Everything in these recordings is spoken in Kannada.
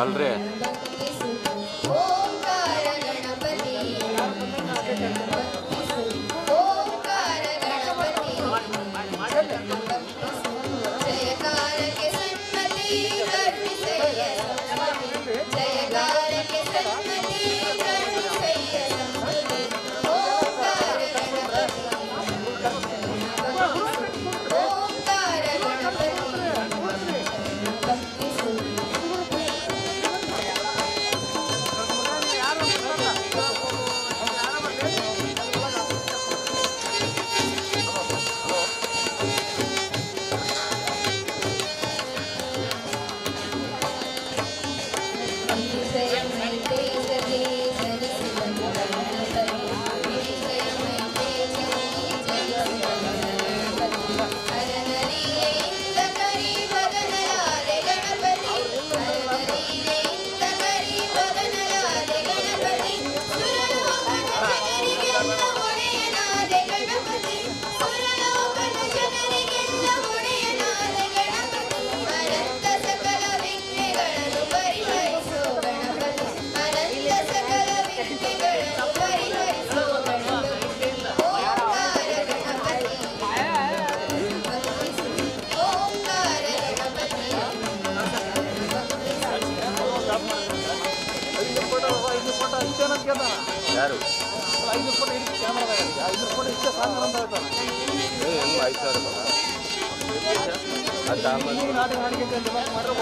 ಅಲ್ರಿ ಯಾರು 5 ಫೋಟೋ ಹಿಡಿದು ಕ್ಯಾಮ್ರಾದಾಗ 5 ಫೋಟೋ ಇಷ್ಟೇ ಸಾಕು ಅಂತ ಹೇಳ್ತಾನೆ. ಹೆಂಗೆ 5,000 ಅದು ಆಮೇಲೆ ನಾಟಕ ಹಾಡಿಗೆ ಮಾಡಿದ್ರೆ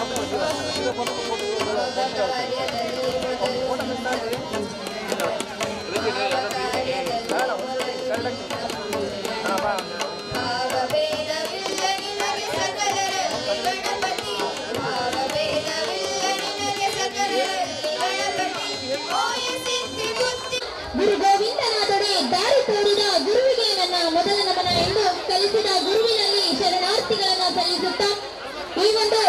ಗುರು ಗೋವಿಂದನಾಥರೇ ದಾರಿ ತೋರಿದ ಗುರುವಿಗೆ ನನ್ನ ಮೊದಲ ನಮನ ಎಂದು ಕಲಿಸಿದ ಗುರುವಿನಲ್ಲಿ ಶರಣಾರ್ಥಿಗಳನ್ನು ಸಲ್ಲಿಸುತ್ತಾ ಈ ಒಂದು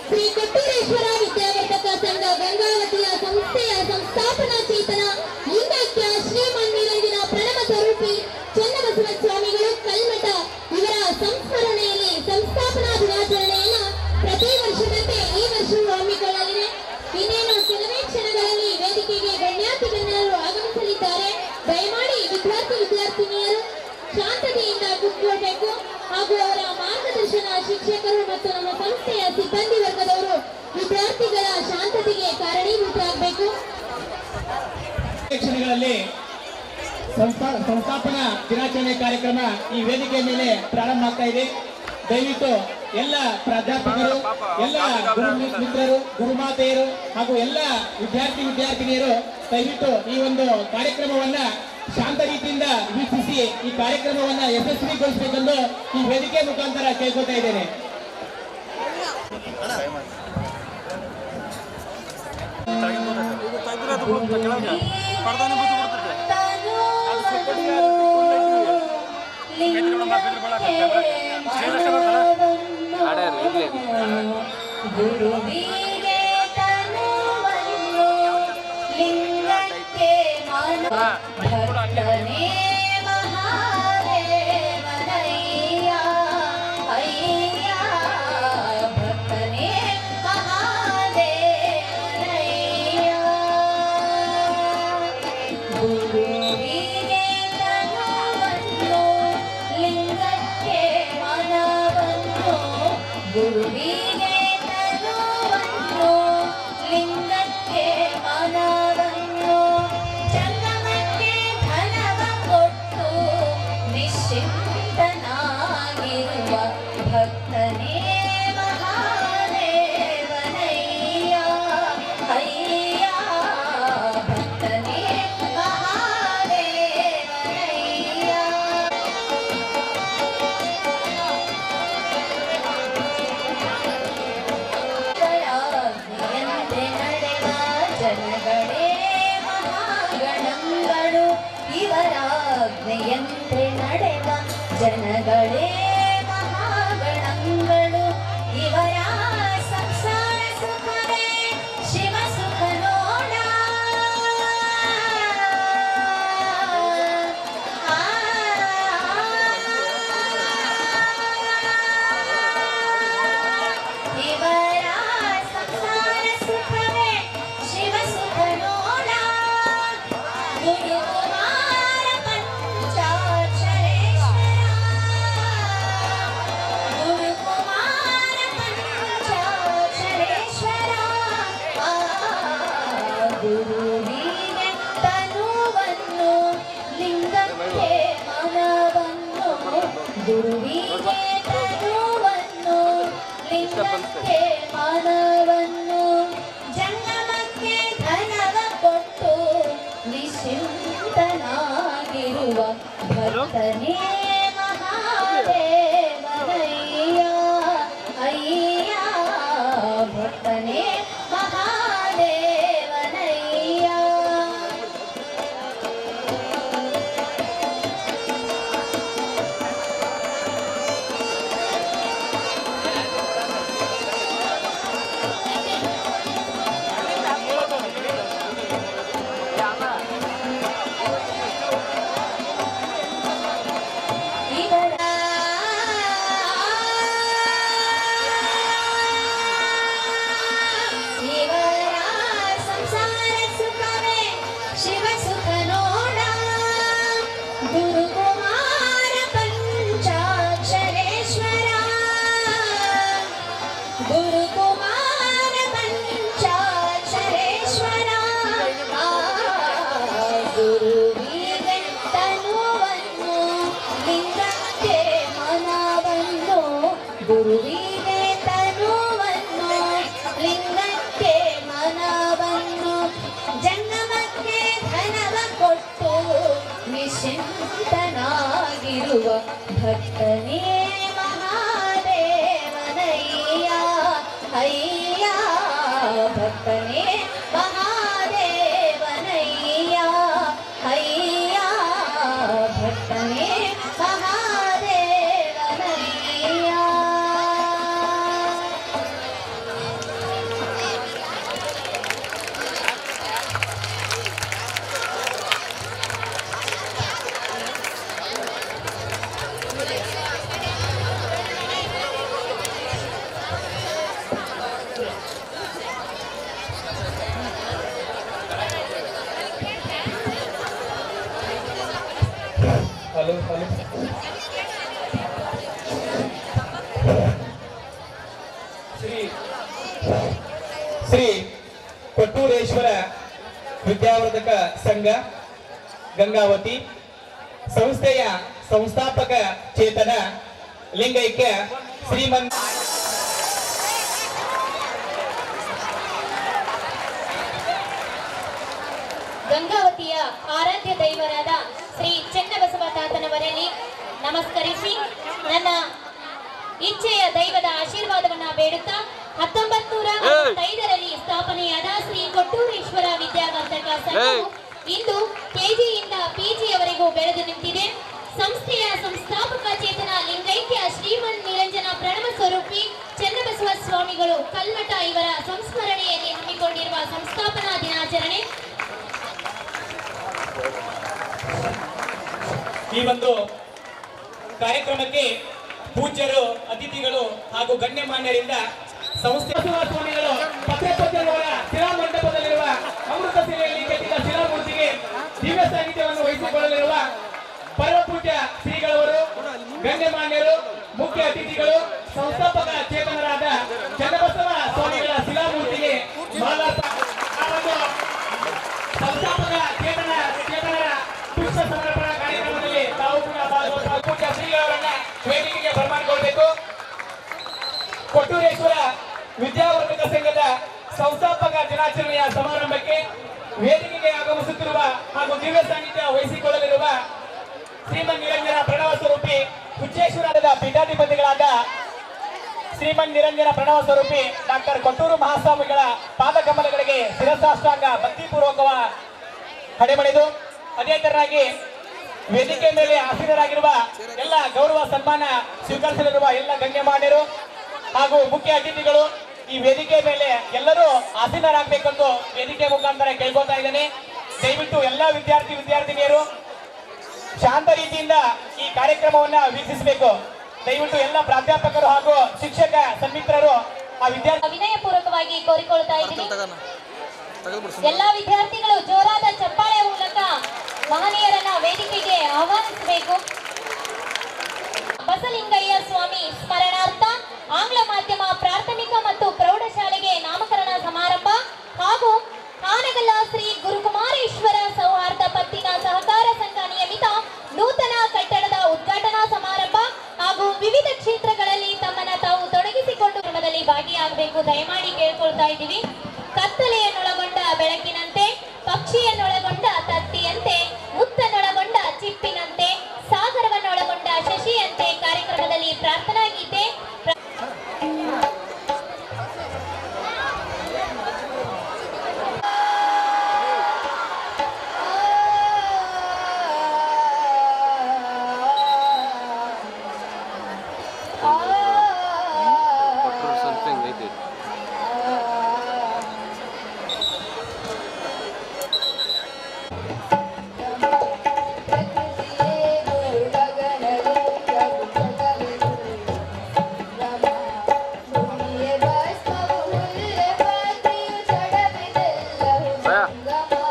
ಶ್ರೀ ಕೊಟ್ಟೂರೇಶ್ವರ ವಿದ್ಯಾವರ್ಧಕ ಸಂಘ ಗಂಗಾವತಿಯ ಸಂಸ್ಥೆಯ ಸಂಸ್ಥಾಪನಾ ಚೇತನ ಲಿಂಗೈಕ್ಯ ಶ್ರೀಮನ್ ನಿರಂಜನ ಪ್ರಣವ ಸ್ವರೂಪಿ ಚನ್ನಬಸವ ಸ್ವಾಮಿಗಳು ಕಲ್ಮಠ ಇವರ ಸಂಸ್ಮರಣೆಯಲ್ಲಿ ಸಂಸ್ಥಾಪನಾ ದಿನಾಚರಣೆಯನ್ನು ಪ್ರತಿ ವರ್ಷದಂತೆ ಈ ವರ್ಷವೂ ಹಮ್ಮಿಕೊಳ್ಳಲಿದೆ. ಇನ್ನೇನು ಕೆಲವೇ ಕ್ಷಣಗಳಲ್ಲಿ ವೇದಿಕೆಗೆ ಗಣ್ಯಾತಿ ಗಣ್ಯರು ಆಗಮಿಸಲಿದ್ದಾರೆ. ದಯಮಾಡಿ ವಿದ್ಯಾರ್ಥಿನಿಯರು ಶಾಂತತೆಯಿಂದ ಕೂತ್ಕೊಳ್ಬೇಕು ಹಾಗೂ ಅವರ ಮಾರ್ಗದರ್ಶನ ಶಿಕ್ಷಕರು ಮತ್ತು ನಮ್ಮ ಸಂಸ್ಥೆಯ ಸಿಬ್ಬಂದಿ ವರ್ಗದವರು ವಿದ್ಯಾರ್ಥಿಗಳ ಶಾಂತತೆಗೆ ಕಾರಣೀಭೂತರಾಗಬೇಕು. ಕ್ಷಣಗಳಲ್ಲಿ ಸಂಸ್ಥಾಪನಾ ದಿನಾಚರಣೆ ಕಾರ್ಯಕ್ರಮ ಈ ವೇದಿಕೆ ಮೇಲೆ ಪ್ರಾರಂಭ ಆಗ್ತಾ ಇದೆ. ದಯವಿಟ್ಟು ಎಲ್ಲ ಪ್ರಾಧ್ಯಾಪಕರು, ಎಲ್ಲ ಗುರು ಮಿತ್ರರು, ಗುರುಮಾತೆಯರು ಹಾಗೂ ಎಲ್ಲ ವಿದ್ಯಾರ್ಥಿನಿಯರು ದಯವಿಟ್ಟು ಈ ಒಂದು ಕಾರ್ಯಕ್ರಮವನ್ನ ಶಾಂತ ರೀತಿಯಿಂದ ವೀಕ್ಷಿಸಿ ಈ ಕಾರ್ಯಕ್ರಮವನ್ನ ಯಶಸ್ವಿಗೊಳಿಸಬೇಕೆಂದು ಈ ವೇದಿಕೆ ಮುಖಾಂತರ ಕೇಳ್ಕೊತಾ ಇದ್ದೇನೆ. ಗುರುವಿಗೆ ತನುವನ್ನು ಲಿಂಗಕ್ಕೆ ಭಕ್ತನೇ ಮಹಾದೇವನಯ್ಯ ಅಯ್ಯ ಭಕ್ತನೇ ಮಹಾದೇವನಯ್ಯ ಗುರುವಿಗೆ ತನುವನ್ನು ಲಿಂಗಕ್ಕೆ ಮನವನ್ನು ಗುರುವಿಗೆ ತನುವನ್ನು ಲಿಂಗಕ್ಕೆ ಮನವನ್ನು ಜಂಗಮಕ್ಕೆ ಧನವ ಕೊಟ್ಟು ನಿಶ್ಚಿಂತನಾಗಿರುವ ಭಕ್ತನೇ ಮಹಾದೇವನಯ್ಯ ಅಯ್ಯ ಭಕ್ತನೇ ಮಹಾದೇವನಯ್ಯ ಇವರಾಜ್ಞೆಯಂತೆ ನಡೆವ ಜನಗಳೇ ಮಹಾಗಣಗಳು ಇವರ ಸಂಸಾರ ಸುಖವೇ ಶಿವ ಸುಖ ನೋಡ ಇವರ ಗುರುವಿಗೆ ತನುವನ್ನು ಲಿಂಗಕ್ಕೆ ಮನವನ್ನು ಜಂಗಮಕ್ಕೆ ಧನವ ಕೊಟ್ಟು ನಿಶ್ಚಿಂತನಾಗಿರುವ ಭಕ್ತನೇ ಮಹಾದೇವನಯ್ಯ ಅಯ್ಯ ಭಕ್ತನೇ ಮಹಾದೇವನಯ್ಯ. ಗುರುವಿಗೆ ತನುವನ್ನು ಲಿಂಗಕ್ಕೆ ಮನವನ್ನು ಜಂಗಮಕ್ಕೆ ಧನವ ಕೊಟ್ಟು ನಿಶ್ಚಿಂತನಾಗಿರುವ ಭಕ್ತನೇ ಮಹಾದೇವನಯ್ಯ ಅಯ್ಯ ಭಕ್ತನೇ ಮಹಾದೇವನಯ್ಯ ಅಯ್ಯ ಭಕ್ತನೇ ಶ್ರೀ ಕೊಟ್ಟೂರೇಶ್ವರ ವಿದ್ಯಾವರ್ಧಕ ಸಂಘ ಗಂಗಾವತಿ ಸಂಸ್ಥೆಯ ಸಂಸ್ಥಾಪಕ ಚೇತನ ಲಿಂಗೈಕ್ಯ ಶ್ರೀಮಂತ ಗಂಗಾವತಿಯ ಆರಾಧ್ಯ ದೈವರಾದ ಶ್ರೀ ಚೆನ್ನಬಸವ ತಾತನವರಲ್ಲಿ ನಮಸ್ಕರಿಸಿ ನನ್ನ ಇಚ್ಛೆಯ ದೈವದ ಆಶೀರ್ವಾದವನ್ನ ಬೇಡುತ್ತಾ 1905ರಲ್ಲಿ ಸ್ಥಾಪನೆಯಾದ ಶ್ರೀ ಕೊಟ್ಟೂರೇಶ್ವರ ವಿದ್ಯಾವರ್ಧಕ ಸಂಘವು ಇಂದು ಕೆಜಿಯಿಂದ ಪಿಜಿಯವರೆಗೂ ಬೆಳೆದು ನಿಂತಿದೆ. ಸಂಸ್ಥೆಯ ಸಂಸ್ಥಾಪಕ ಚೇತನ ಲಿಂಗೈಕ್ಯ ಶ್ರೀಮನ್ ನಿರಂಜನ ಪ್ರಣವ ಸ್ವರೂಪಿ ಚೆನ್ನಬಸವ ಸ್ವಾಮಿಗಳು ಕಲ್ಮಠ ಇವರ ಸಂಸ್ಮರಣೆಯಲ್ಲಿ ಹಮ್ಮಿಕೊಂಡಿರುವ ಸಂಸ್ಥಾಪನಾ ದಿನಾಚರಣೆ ಈ ಒಂದು ಕಾರ್ಯಕ್ರಮಕ್ಕೆ ಪೂಜ್ಯರು, ಅತಿಥಿಗಳು ಹಾಗೂ ಗಣ್ಯಮಾನ್ಯರಿಂದ ಸಂಸ್ಥೆ ಸ್ವಾಮಿಗಳು ಪತ್ರಪತ್ರವರ ಶಿಲಾಮಂಟಪದಲ್ಲಿರುವ ಅಮೃತ ಶಿಲೆಯಲ್ಲಿ ಕೆತ್ತಿದ ಶಿಲಾಮೂರ್ತಿಗೆ ದಿವ್ಯ ಸಾನ್ನಿಧ್ಯವನ್ನು ವಹಿಸಿಕೊಳ್ಳಲಿರುವ ಪರಮ ಪೂಜ್ಯ ಶ್ರೀಗಳವರು, ಗಣ್ಯಮಾನ್ಯರು, ಮುಖ್ಯ ಅತಿಥಿಗಳು, ಸಂಸ್ಥಾಪಕ ಚೇತನರಾದ ಚೆನ್ನಬಸವ ಸ್ವಾಮಿಗಳ ಶಿಲಾಮೂರ್ತಿಗೆ ಸಂಸ್ಥಾಪಕ ಚೇತನರ ಪುಷ್ಪ ಸಮರ್ಪಣಾ ಕಾರ್ಯಕ್ರಮದಲ್ಲಿ ತಾವು ಕೂಡ ಪೂಜ್ಯ ಶ್ರೀಗಳವರನ್ನ ವೇದಿಕೆಗೆ ಬರಮಾಡಿಕೊಳ್ಬೇಕು. ಕೊಟ್ಟೂರೇಶ್ವರ ವಿದ್ಯಾವರ್ಧಕ ಸಂಘದ ಸಂಸ್ಥಾಪಕ ದಿನಾಚರಣೆಯ ಸಮಾರಂಭಕ್ಕೆ ವೇದಿಕೆಗೆ ಆಗಮಿಸುತ್ತಿರುವ ಹಾಗೂ ದಿವ್ಯ ಸಾನ್ನಿಧ್ಯ ವಹಿಸಿಕೊಳ್ಳಲಿರುವ ಶ್ರೀಮನ್ ನಿರಂಜನ ಪ್ರಣವ ಸ್ವರೂಪಿ ಹುಚ್ಚೇಶ್ವರದ ಪೀಠಾಧಿಪತಿಗಳಾದ ಶ್ರೀಮನ್ ನಿರಂಜನ ಪ್ರಣವ ಸ್ವರೂಪಿ ಡಾಕ್ಟರ್ ಕೊಟ್ಟೂರು ಮಹಾಸ್ವಾಮಿಗಳ ಪಾದಕಮಲಗಳಿಗೆ ಶಿರಸಾಷ್ಟಾಂಗ ಭಕ್ತಿಪೂರ್ವಕ ಕಡೆಮಣಿದು, ಅದೇ ತರನಾಗಿ ವೇದಿಕೆ ಮೇಲೆ ಆಸೀನರಾಗಿರುವ ಎಲ್ಲ ಗೌರವ ಸನ್ಮಾನ ಸ್ವೀಕರಿಸಲಿರುವ ಎಲ್ಲ ಗಣ್ಯಮಾನ್ಯರು ಹಾಗೂ ಮುಖ್ಯ ಅತಿಥಿಗಳು, ಈ ವೇದಿಕೆ ಮೇಲೆ ಎಲ್ಲರೂ ಆಸೀನರಾಗಬೇಕೆಂದು ವೇದಿಕೆ ಮುಖಾಂತರ ಕೇಳ್ಕೊತಾ ಇದ್ದೇನೆ. ದಯವಿಟ್ಟು ಎಲ್ಲ ವಿದ್ಯಾರ್ಥಿನಿಯರು ಶಾಂತ ರೀತಿಯಿಂದ ಈ ಕಾರ್ಯಕ್ರಮವನ್ನ ವೀಕ್ಷಿಸಬೇಕು. ದಯವಿಟ್ಟು ಎಲ್ಲ ಪ್ರಾಧ್ಯಾಪಕರು ಹಾಗೂ ಶಿಕ್ಷಕ ಸನ್ಮಿತ್ರರು ಆ ವಿದ್ಯಾರ್ಥಿ ವಿನಯಪೂರ್ವಕವಾಗಿ ಕೋರಿಕೊಳ್ತಾ ಇದ್ದೀನಿ. ಎಲ್ಲಾ ವಿದ್ಯಾರ್ಥಿಗಳು ಜೋರಾದ ಚಪ್ಪಾಳೆ ಮೂಲಕ ಮಹನೀಯರನ್ನ ವೇದಿಕೆಗೆ ಆಹ್ವಾನಿಸಬೇಕು. ಬಸಲಿಂಗಯ್ಯ ಸ್ವಾಮಿ ಸ್ಮರಣಾರ್ಥ ಆಂಗ್ಲ ಮಾಧ್ಯಮ ಪ್ರಾಥಮಿಕ ಮತ್ತು ಪ್ರೌಢಶಾಲೆಗೆ ನಾಮಕರಣ ಸಮಾರಂಭ ಹಾಗೂ ಹಾನಗಲ್ಲ ಶ್ರೀ ಗುರುಕುಮಾರೇಶ್ವರ ಸೌಹಾರ್ದ ಪತ್ತಿನ ಸಹಕಾರ ಸಂಘ ನಿಯಮಿತ ನೂತನ ಕಟ್ಟಡದ ಉದ್ಘಾಟನಾ ಸಮಾರಂಭ ಆಗಬೇಕು ದಯಮಾಡಿ ಕೇಳ್ಕೊಳ್ತಾ ಇದ್ದೀವಿ. ಕತ್ತಲೆಯನ್ನೊಳಗೊಂಡ ಬೆಳಕಿನಂತೆ, ಪಕ್ಷಿಯನ್ನೊಳಗೊಂಡ ತತ್ತಿಯಂತೆ, ಮುತ್ತನ್ನೊಳಗೊಂಡ ಚಿಪ್ಪಿನಂತೆ, ಸಾಗರವನ್ನೊಳಗೊಂಡ ಶಶಿಯಂತೆ ಕಾರ್ಯಕ್ರಮದಲ್ಲಿ ಪ್ರಾರ್ಥನಾ ಗೀತೆ something like it.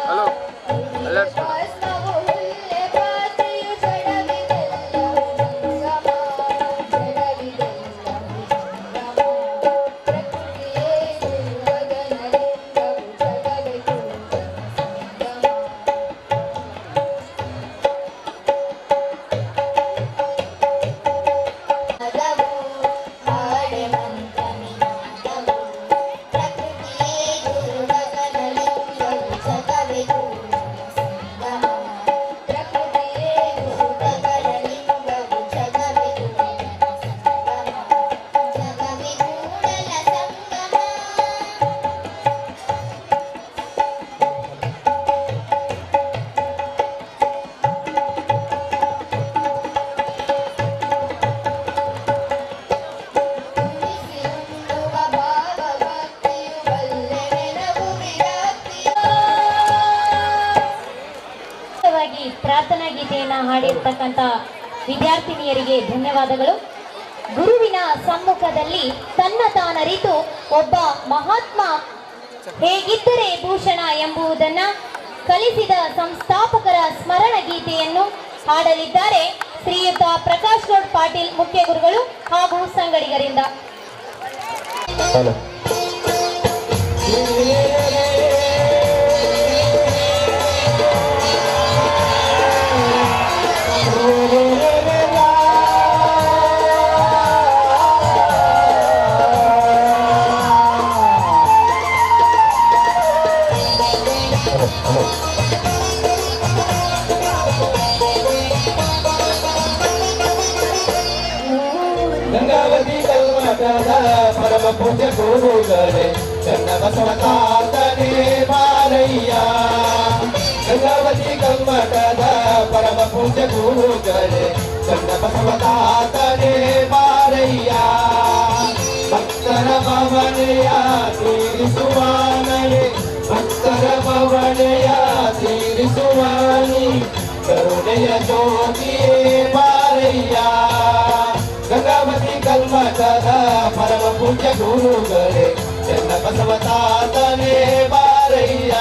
Hello. Alert. ಪ್ರಾರ್ಥನಾ ಗೀತೆಯನ್ನ ಹಾಡಿರ್ತಕ್ಕಂಥ ವಿದ್ಯಾರ್ಥಿನಿಯರಿಗೆ ಧನ್ಯವಾದಗಳು. ಗುರುವಿನ ಸಮ್ಮುಖದಲ್ಲಿ ತನ್ನ ತಾನರಿತು ಒಬ್ಬ ಮಹಾತ್ಮ ಹೇಗಿದ್ದರೆ ಭೂಷಣ ಎಂಬುದನ್ನ ಕಲಿಸಿದ ಸಂಸ್ಥಾಪಕರ ಸ್ಮರಣ ಗೀತೆಯನ್ನು ಹಾಡಲಿದ್ದಾರೆ ಶ್ರೀಯುತ ಪ್ರಕಾಶ್ ಗೌಡ್ ಪಾಟೀಲ್ ಮುಖ್ಯ ಗುರುಗಳು ಹಾಗೂ ಸಂಗಡಿಗರಿಂದ. ಗಂಗಾವತಿ ಕಲ್ಮಠದ ಪರಮ ಪೂಜ್ಯ ಗುರುಗಳೇ ಚನ್ನಬಸವ ತಾತನೇ ಬಾರಯ್ಯ. ಗಂಗಾವತಿ ಕಲ್ಮಠದ ಪರಮ ಪೂಜ್ಯ ಗುರುಗಳೇ ಚನ್ನಬಸವ ತಾತನೇ ಬಾರಯ್ಯ. ಭಕ್ತರ ಭವನೆಯ ತೀರಿಸುವಾನಯೇ, ಭಕ್ತರ ಭವನೆಯ ತೀರಿಸುವಾನಿ, ಕರುಣೆಯ ಜ್ಯೋತಿಯೇ ಬಾರಯ್ಯ. ಗಂಗಾವತಿ ಕಲ್ಮಠದ ಪರಮ ಪೂಜ್ಯ ಗುರುಗಳೇ ಚನ್ನಬಸವ ತಾತನೇ ಬಾರಯ್ಯ.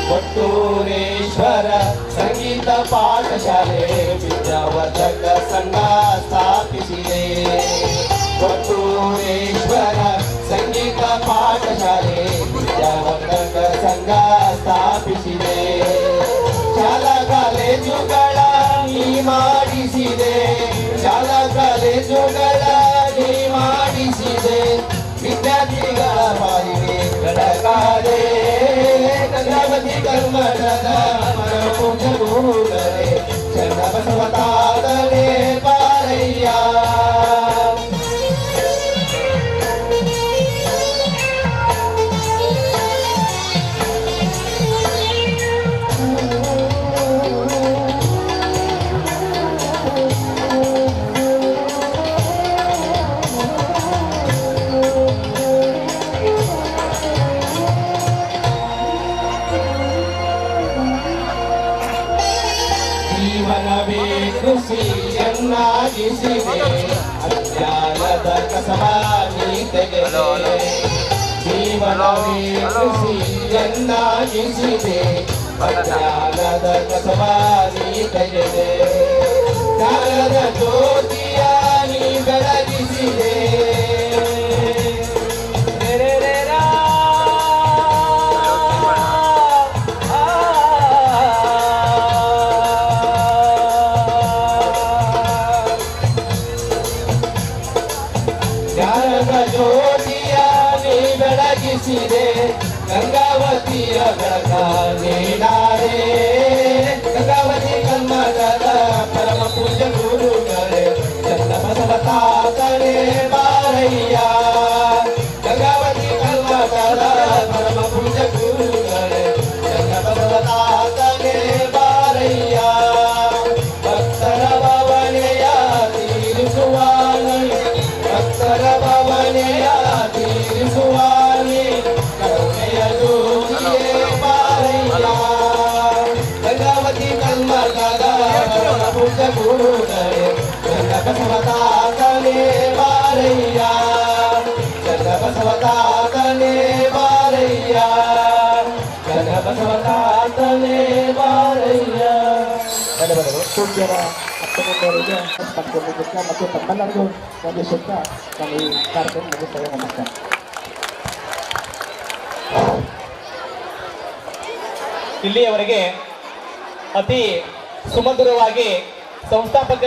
ಕೊಟ್ಟೂರೇಶ್ವರ ಸಂಗೀತ ಪಾಠಶಾಲೆ ವಿದ್ಯಾವರ್ಧಕ ಸಂಘ ಸ್ಥಾಪಿಸಿದೆ. ಕೊಟ್ಟೂರೇಶ್ವರ ಸಂಗೀತ ಪಾಠಶಾಲೆ ವಿದ್ಯಾವರ್ಧಕ ಸಂಘ ಸ್ಥಾಪಿಸಿದೆ. ಶಾಲಾ ಕಾಲೇಜುಗಳ ನೀ ಮಾಡಿಸಿದೆ, ಶಾಲಾ ಕಾಲೇಜುಗಳ ನೀ ಮಾಡಿಸಿದೆ. ವಿದ್ಯಾರ್ಥಿಗಳ ಪಾಲಿಗೆ ಬೆಳಕಾದೆ. ಗಂಗಾವತಿ ಕಲ್ಮಠದ ಪರಮ ಪೂಜ್ಯ ಗುರುಗಳೇ ಚನ್ನಬಸವ ತಾತನೇ ಬಾರಯ್ಯ. ಜೀವನವೇ ಕೃಷಿಯನ್ನಾಗಿಸಿದೆ, ಅಜ್ಞಾನದ ಕಸವ ನೀ ತೆಗೆದೆ. ಜೀವನವೇ ಕೃಷಿ ಜನ್ನಾಗಿಸಿದೆ ಅಜ್ಞಾನದ ಕಸವಾನಿ ತೆಗೆದೆ ಜ್ಞಾನದ ಜ್ಯೋತಿಯ ನೀ ಬೆಳಗಿಸಿದೆ ಜ್ಞಾನದ ಜ್ಯೋತಿಯ ನೀ ಬೆಳಗಿಸಿದೆ ಗಂಗಾವತಿಯ ಬೆಳಕ ನೀಡಾರೆ ಗಂಗಾವತಿ ಕಲ್ಮಠದ ಪರಮ ಪೂಜ್ಯ ಗುರುಗಳೇ ಚನ್ನ ಬಸವ ತಾತನೇ ಬಾರಯ್ಯ ಗಂಗಾವತಿ ಕಲ್ಮಠದ ಪರಮ ಪೂಜ್ಯ ಗುರುಗಳೇ ಚನ್ನ ಬಸವ ತಾತನೇ ಬಾರಯ್ಯ ಭಕ್ತರ ಭಾವನೆಯ ತೀರಿಸುವಾನಿ ಭಕ್ತರ ಭಾವನೆಯ ತೀರಿಸುವಾನಿ ಕರುಣೆಯ ಜ್ಯೋತಿಯೇ ಬಾರಯ್ಯ ಗಂಗಾವತಿ ಕಲ್ಮಠದ ಪೂಜ್ಯ ಗುರುಗಳೇ ಚನ್ನ ಬಸವ ತಾತನೇ ಬಾರಯ್ಯ ಚನ್ನ ಬಸವ ತಾತನೇ ಬಾರಯ್ಯ ಚನ್ನ ಬಸವ ತಾತನೇ ಬಾರಯ್ಯ. ಧನ್ಯವಾದಗಳು. ಪೂಜ್ಯರ ಅಪ್ಪನವರಿಗೆ ಮತ್ತು ತಮ್ಮೆಲ್ಲರಿಗೂ ವಂದಿಸುತ್ತಾ ನಾನು ಈ ಕಾರ್ಯಕ್ರಮ ಮುಗಿಸ್ತೇವೆ. ನಮಸ್ಕಾರ. ಇಲ್ಲಿಯವರೆಗೆ ಅತಿ ಸುಮಧುರವಾಗಿ ಸಂಸ್ಥಾಪಕ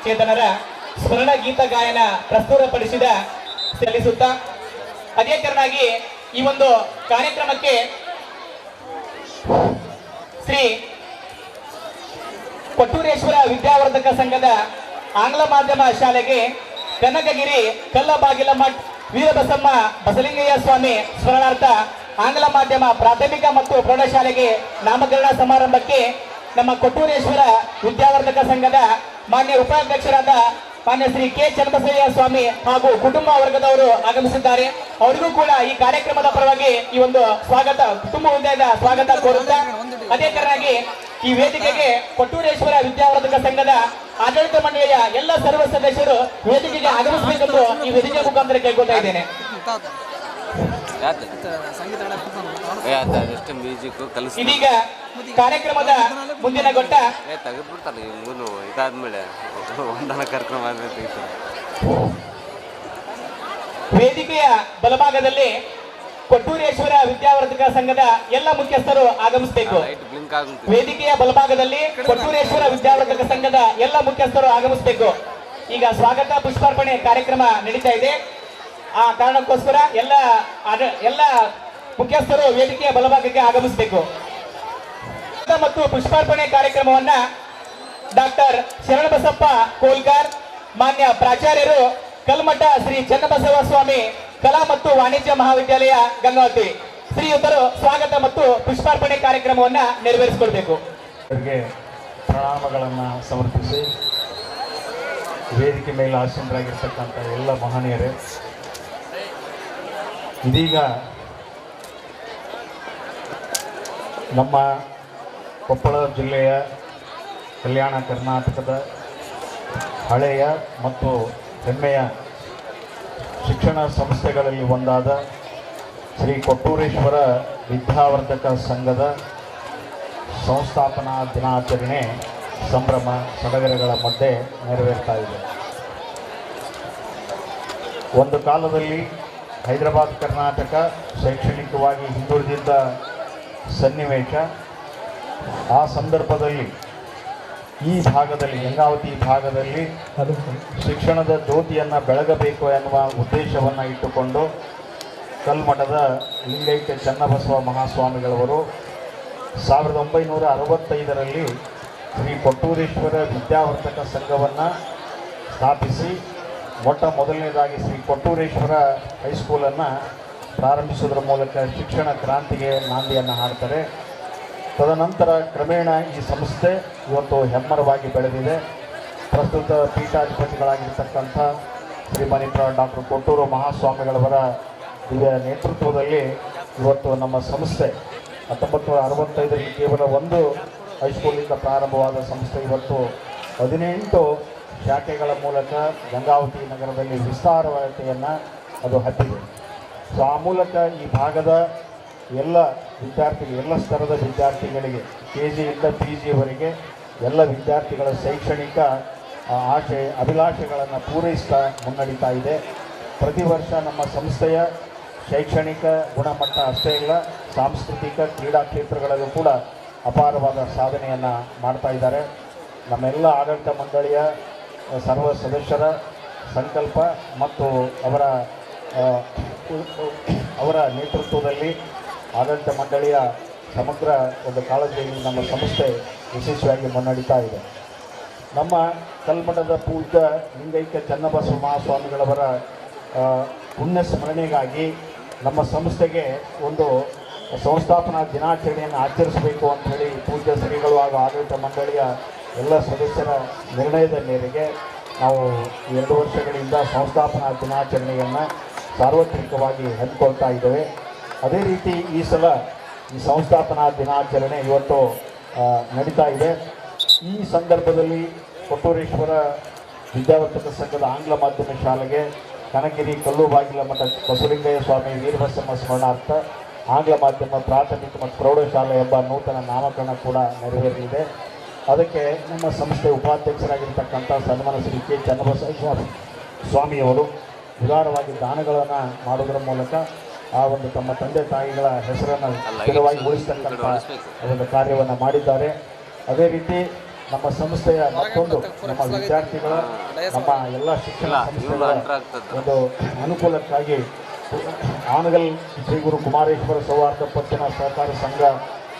ಚೇತನರ ಸ್ಮರಣ ಗೀತ ಗಾಯನ ಪ್ರಸ್ತುತಪಡಿಸಿದ ಸಲ್ಲಿಸುತ್ತಾ ಅದೇ ಕಾರಣಾಗಿ ಈ ಒಂದು ಕಾರ್ಯಕ್ರಮಕ್ಕೆ ಶ್ರೀ ಕೊಟ್ಟೂರೇಶ್ವರ ವಿದ್ಯಾವರ್ಧಕ ಸಂಘದ ಆಂಗ್ಲ ಮಾಧ್ಯಮ ಶಾಲೆಗೆ ಕನಕಗಿರಿ ಕಲ್ಲಬಾಗಿಲ ಮಠ್ ವೀರಬಸಮ್ಮ ಬಸಲಿಂಗಯ್ಯ ಸ್ವಾಮಿ ಸ್ಮರಣಾರ್ಥ ಆಂಗ್ಲ ಮಾಧ್ಯಮ ಪ್ರಾಥಮಿಕ ಮತ್ತು ಪ್ರೌಢಶಾಲೆಗೆ ನಾಮಕರಣ ಸಮಾರಂಭಕ್ಕೆ ನಮ್ಮ ಕೊಟ್ಟೂರೇಶ್ವರ ವಿದ್ಯಾವರ್ಧಕ ಸಂಘದ ಮಾನ್ಯ ಉಪಾಧ್ಯಕ್ಷರಾದ ಮಾನ್ಯ ಶ್ರೀ ಕೆ ಚನ್ನಬಸಯ್ಯ ಸ್ವಾಮಿ ಹಾಗೂ ಕುಟುಂಬ ವರ್ಗದವರು ಆಗಮಿಸಿದ್ದಾರೆ. ಅವರಿಗೂ ಕೂಡ ಈ ಕಾರ್ಯಕ್ರಮದ ಪರವಾಗಿ ಈ ಒಂದು ಸ್ವಾಗತ ಕುಟುಂಬ ಹುದ್ದೆಯ ಸ್ವಾಗತ ಕೋರುತ್ತಾ ಅದೇ ಕಾರಣಾಗಿ ಈ ವೇದಿಕೆಗೆ ಕೊಟ್ಟೂರೇಶ್ವರ ವಿದ್ಯಾವರ್ಧಕ ಸಂಘದ ಆಡಳಿತ ಮಂಡಳಿಯ ಎಲ್ಲ ಸರ್ವ ಸದಸ್ಯರು ವೇದಿಕೆಗೆ ಆಗಮಿಸಬೇಕೆಂದು ಈ ವೇದಿಕೆ ಮುಖಾಂತರ ಕೇಳ್ಕೊತಾ ಇದ್ದೇನೆ. ಇದೀಗ ಕಾರ್ಯಕ್ರಮದ ಮುಂದಿನ ಘಟ್ಟ ತೆಗೆದ್ಬಿಡ್ತಾರೆ ಇದಾದ್ಮೇಲೆ ಒಂದನ ಕಾರ್ಯಕ್ರಮ ವೇದಿಕೆಯ ಬಲಭಾಗದಲ್ಲಿ ಕೊಟ್ಟೂರೇಶ್ವರ ವಿದ್ಯಾವರ್ಧಕ ಸಂಘದ ಎಲ್ಲ ಮುಖ್ಯಸ್ಥರು ಆಗಮಿಸಬೇಕು. ವೇದಿಕೆಯ ಬಲಭಾಗದಲ್ಲಿ ಕೊಟ್ಟೂರೇಶ್ವರ ವಿದ್ಯಾವರ್ಧಕ ಸಂಘದ ಎಲ್ಲ ಮುಖ್ಯಸ್ಥರು ಆಗಮಿಸಬೇಕು. ಈಗ ಸ್ವಾಗತ ಪುಷ್ಪಾರ್ಪಣೆ ಕಾರ್ಯಕ್ರಮ ನಡೀತಾ ಇದೆ. ಆ ಕಾರಣಕ್ಕೋಸ್ಕರ ಎಲ್ಲ ಮುಖ್ಯಸ್ಥರು ವೇದಿಕೆಯ ಬಲಭಾಗಕ್ಕೆ ಆಗಮಿಸಬೇಕು. ಮತ್ತು ಪುಷ್ಪಾರ್ಪಣೆ ಕಾರ್ಯಕ್ರಮವನ್ನ ಡಾಕ್ಟರ್ ಶರಣಬಸಪ್ಪ ಕೋಲ್ಕರ್ ಮಾನ್ಯ ಪ್ರಾಚಾರ್ಯರು ಕಲ್ಮಠ ಶ್ರೀ ಚನ್ನಬಸವ ಸ್ವಾಮಿ ಕಲಾ ಮತ್ತು ವಾಣಿಜ್ಯ ಮಹಾವಿದ್ಯಾಲಯ ಗಂಗಾವತಿ ಶ್ರೀಯುತರು ಸ್ವಾಗತ ಮತ್ತು ಪುಷ್ಪಾರ್ಪಣೆ ಕಾರ್ಯಕ್ರಮವನ್ನ ನೆರವೇರಿಸಿಕೊಳ್ಬೇಕು. ಪ್ರಣಾಮಗಳನ್ನು ಸಮರ್ಪಿಸಿ ವೇದಿಕೆ ಮೇಲೆ ಆಸೀನರಾಗಿರ್ತಕ್ಕಂಥ ಎಲ್ಲ ಮಹನೀಯರೇ, ಇದೀಗ ನಮ್ಮ ಕೊಪ್ಪಳ ಜಿಲ್ಲೆಯ ಕಲ್ಯಾಣ ಕರ್ನಾಟಕದ ಹಳೆಯ ಮತ್ತು ಹೆಮ್ಮೆಯ ಶಿಕ್ಷಣ ಸಂಸ್ಥೆಗಳಲ್ಲಿ ಒಂದಾದ ಶ್ರೀ ಕೊಟ್ಟೂರೇಶ್ವರ ವಿದ್ಯಾವರ್ಧಕ ಸಂಘದ ಸಂಸ್ಥಾಪನಾ ದಿನಾಚರಣೆ ಸಂಭ್ರಮ ಸಡಗರಗಳ ಮಧ್ಯೆ ನೆರವೇರ್ತಾ ಇದೆ. ಒಂದು ಕಾಲದಲ್ಲಿ ಹೈದರಾಬಾದ್ ಕರ್ನಾಟಕ ಶೈಕ್ಷಣಿಕವಾಗಿ ಹಿಂದುಳಿದಿದ್ದ ಸನ್ನಿವೇಶ, ಆ ಸಂದರ್ಭದಲ್ಲಿ ಈ ಭಾಗದಲ್ಲಿ ಗಂಗಾವತಿ ಭಾಗದಲ್ಲಿ ಶಿಕ್ಷಣದ ಜ್ಯೋತಿಯನ್ನು ಬೆಳಗಬೇಕು ಎನ್ನುವ ಉದ್ದೇಶವನ್ನು ಇಟ್ಟುಕೊಂಡು ಕಲ್ಮಠದ ಲಿಂಗೈಕ್ಯ ಚನ್ನಬಸವ ಮಹಾಸ್ವಾಮಿಗಳವರು 1965ರಲ್ಲಿ ಶ್ರೀ ಕೊಟ್ಟೂರೇಶ್ವರ ವಿದ್ಯಾವರ್ಧಕ ಸಂಘವನ್ನು ಸ್ಥಾಪಿಸಿ ಮೊಟ್ಟ ಮೊದಲನೇದಾಗಿ ಶ್ರೀ ಕೊಟ್ಟೂರೇಶ್ವರ ಹೈಸ್ಕೂಲನ್ನು ಪ್ರಾರಂಭಿಸುವುದರ ಮೂಲಕ ಶಿಕ್ಷಣ ಕ್ರಾಂತಿಗೆ ನಾಂದಿಯನ್ನು ಹಾಡ್ತಾರೆ. ತದನಂತರ ಕ್ರಮೇಣ ಈ ಸಂಸ್ಥೆ ಇವತ್ತು ಹೆಮ್ಮರವಾಗಿ ಬೆಳೆದಿದೆ. ಪ್ರಸ್ತುತ ಪೀಠಾಧಿಪತಿಗಳಾಗಿರ್ತಕ್ಕಂಥ ಶ್ರೀಮಾನ್ಯ ಡಾಕ್ಟರ್ ಕೊಟ್ಟೂರು ಮಹಾಸ್ವಾಮಿಗಳವರ ದಿವ್ಯ ನೇತೃತ್ವದಲ್ಲಿ ಇವತ್ತು ನಮ್ಮ ಸಂಸ್ಥೆ 1965ರಲ್ಲಿ ಕೇವಲ ಒಂದು ಹೈಸ್ಕೂಲಿಂದ ಪ್ರಾರಂಭವಾದ ಸಂಸ್ಥೆ ಇವತ್ತು 18 ಶಾಖೆಗಳ ಮೂಲಕ ಗಂಗಾವತಿ ನಗರದಲ್ಲಿ ವಿಸ್ತಾರತೆಯನ್ನು ಅದು ಹಬ್ಬಿದೆ. ಸೊ ಆ ಮೂಲಕ ಈ ಭಾಗದ ಎಲ್ಲ ವಿದ್ಯಾರ್ಥಿಗಳು, ಎಲ್ಲ ಸ್ತರದ ವಿದ್ಯಾರ್ಥಿಗಳಿಗೆ KG ಇಂದ PGವರೆಗೆ ಎಲ್ಲ ವಿದ್ಯಾರ್ಥಿಗಳ ಶೈಕ್ಷಣಿಕ ಆಶೆ ಅಭಿಲಾಷೆಗಳನ್ನು ಪೂರೈಸ್ತಾ ಮುನ್ನಡೀತಾ ಇದೆ. ಪ್ರತಿ ವರ್ಷ ನಮ್ಮ ಸಂಸ್ಥೆಯ ಶೈಕ್ಷಣಿಕ ಗುಣಮಟ್ಟ ಅಷ್ಟೇ ಇಲ್ಲ, ಸಾಂಸ್ಕೃತಿಕ ಕ್ರೀಡಾ ಕ್ಷೇತ್ರಗಳಲ್ಲೂ ಕೂಡ ಅಪಾರವಾದ ಸಾಧನೆಯನ್ನು ಮಾಡ್ತಾ ಇದ್ದಾರೆ. ನಮ್ಮೆಲ್ಲ ಆಡಳಿತ ಮಂಡಳಿಯ ಸರ್ವ ಸದಸ್ಯರ ಸಂಕಲ್ಪ ಮತ್ತು ಅವರ ನೇತೃತ್ವದಲ್ಲಿ ಆಡಳಿತ ಮಂಡಳಿಯ ಸಮಗ್ರ ಒಂದು ಕಾಳಜಿಯಲ್ಲಿ ನಮ್ಮ ಸಂಸ್ಥೆ ಯಶಸ್ವಿಯಾಗಿ ಮುನ್ನಡೀತಾ ಇದೆ. ನಮ್ಮ ಕಲ್ಮಠದ ಪೂಜ್ಯ ಲಿಂಗೈಕ್ಯ ಚನ್ನಬಸವ ಮಹಾಸ್ವಾಮಿಗಳವರ ಪುಣ್ಯ ಸ್ಮರಣೆಗಾಗಿ ನಮ್ಮ ಸಂಸ್ಥೆಗೆ ಒಂದು ಸಂಸ್ಥಾಪನಾ ದಿನಾಚರಣೆಯನ್ನು ಆಚರಿಸಬೇಕು ಅಂಥೇಳಿ ಪೂಜ್ಯ ಶ್ರೀಗಳು ಹಾಗೂ ಆಡಳಿತ ಮಂಡಳಿಯ ಎಲ್ಲ ಸದಸ್ಯರ ನಿರ್ಣಯದ ಮೇರೆಗೆ ನಾವು 2 ವರ್ಷಗಳಿಂದ ಸಂಸ್ಥಾಪನಾ ದಿನಾಚರಣೆಯನ್ನು ಸಾರ್ವತ್ರಿಕವಾಗಿ ಹಮ್ಮಿಕೊಳ್ತಾ ಇದ್ದೇವೆ. ಅದೇ ರೀತಿ ಈ ಸಲ ಈ ಸಂಸ್ಥಾಪನಾ ದಿನಾಚರಣೆ ಇವತ್ತು ನಡೀತಾ ಇದೆ. ಈ ಸಂದರ್ಭದಲ್ಲಿ ಕೊಟ್ಟೂರೇಶ್ವರ ವಿದ್ಯಾವರ್ಧಕ ಸಂಘದ ಆಂಗ್ಲ ಮಾಧ್ಯಮ ಶಾಲೆಗೆ ಕನಗಿರಿ ಕಲ್ಲುಬಾಗಿಲ ಮಠ ಬಸವಲಿಂಗಯ್ಯ ಸ್ವಾಮಿ ವೀರಭದ್ರಮ್ಮ ಸ್ಮರಣಾರ್ಥ ಆಂಗ್ಲ ಮಾಧ್ಯಮ ಪ್ರಾಥಮಿಕ ಮತ್ತು ಪ್ರೌಢಶಾಲೆ ಎಂಬ ನೂತನ ನಾಮಕರಣ ಕೂಡ ನೆರವೇರಲಿದೆ. ಅದಕ್ಕೆ ನಮ್ಮ ಸಂಸ್ಥೆ ಉಪಾಧ್ಯಕ್ಷರಾಗಿರ್ತಕ್ಕಂಥ ಸನ್ಮಾನ ಶ್ರೀ ಕೆ ಚನ್ನಬಸವ ಸ್ವಾಮಿಯವರು ಉದಾರವಾಗಿ ದಾನಗಳನ್ನು ಮಾಡೋದರ ಮೂಲಕ ಆ ಒಂದು ತಮ್ಮ ತಂದೆ ತಾಯಿಗಳ ಹೆಸರನ್ನು ಸ್ಥಿರವಾಗಿ ಉಳಿಸ್ತಕ್ಕಂಥ ಒಂದು ಕಾರ್ಯವನ್ನು ಮಾಡಿದ್ದಾರೆ. ಅದೇ ರೀತಿ ನಮ್ಮ ಸಂಸ್ಥೆಯ ಮತ್ತೊಂದು ನಮ್ಮ ವಿದ್ಯಾರ್ಥಿಗಳ ನಮ್ಮ ಎಲ್ಲ ಶಿಕ್ಷಣ ಸಂಸ್ಥೆಗಳ ಒಂದು ಅನುಕೂಲಕ್ಕಾಗಿ ಆನಗಲ್ ಶ್ರೀ ಗುರು ಕುಮಾರೇಶ್ವರ ಸೌಹಾರ್ದ ಪತ್ತಿನ ಸಹಕಾರ ಸಂಘ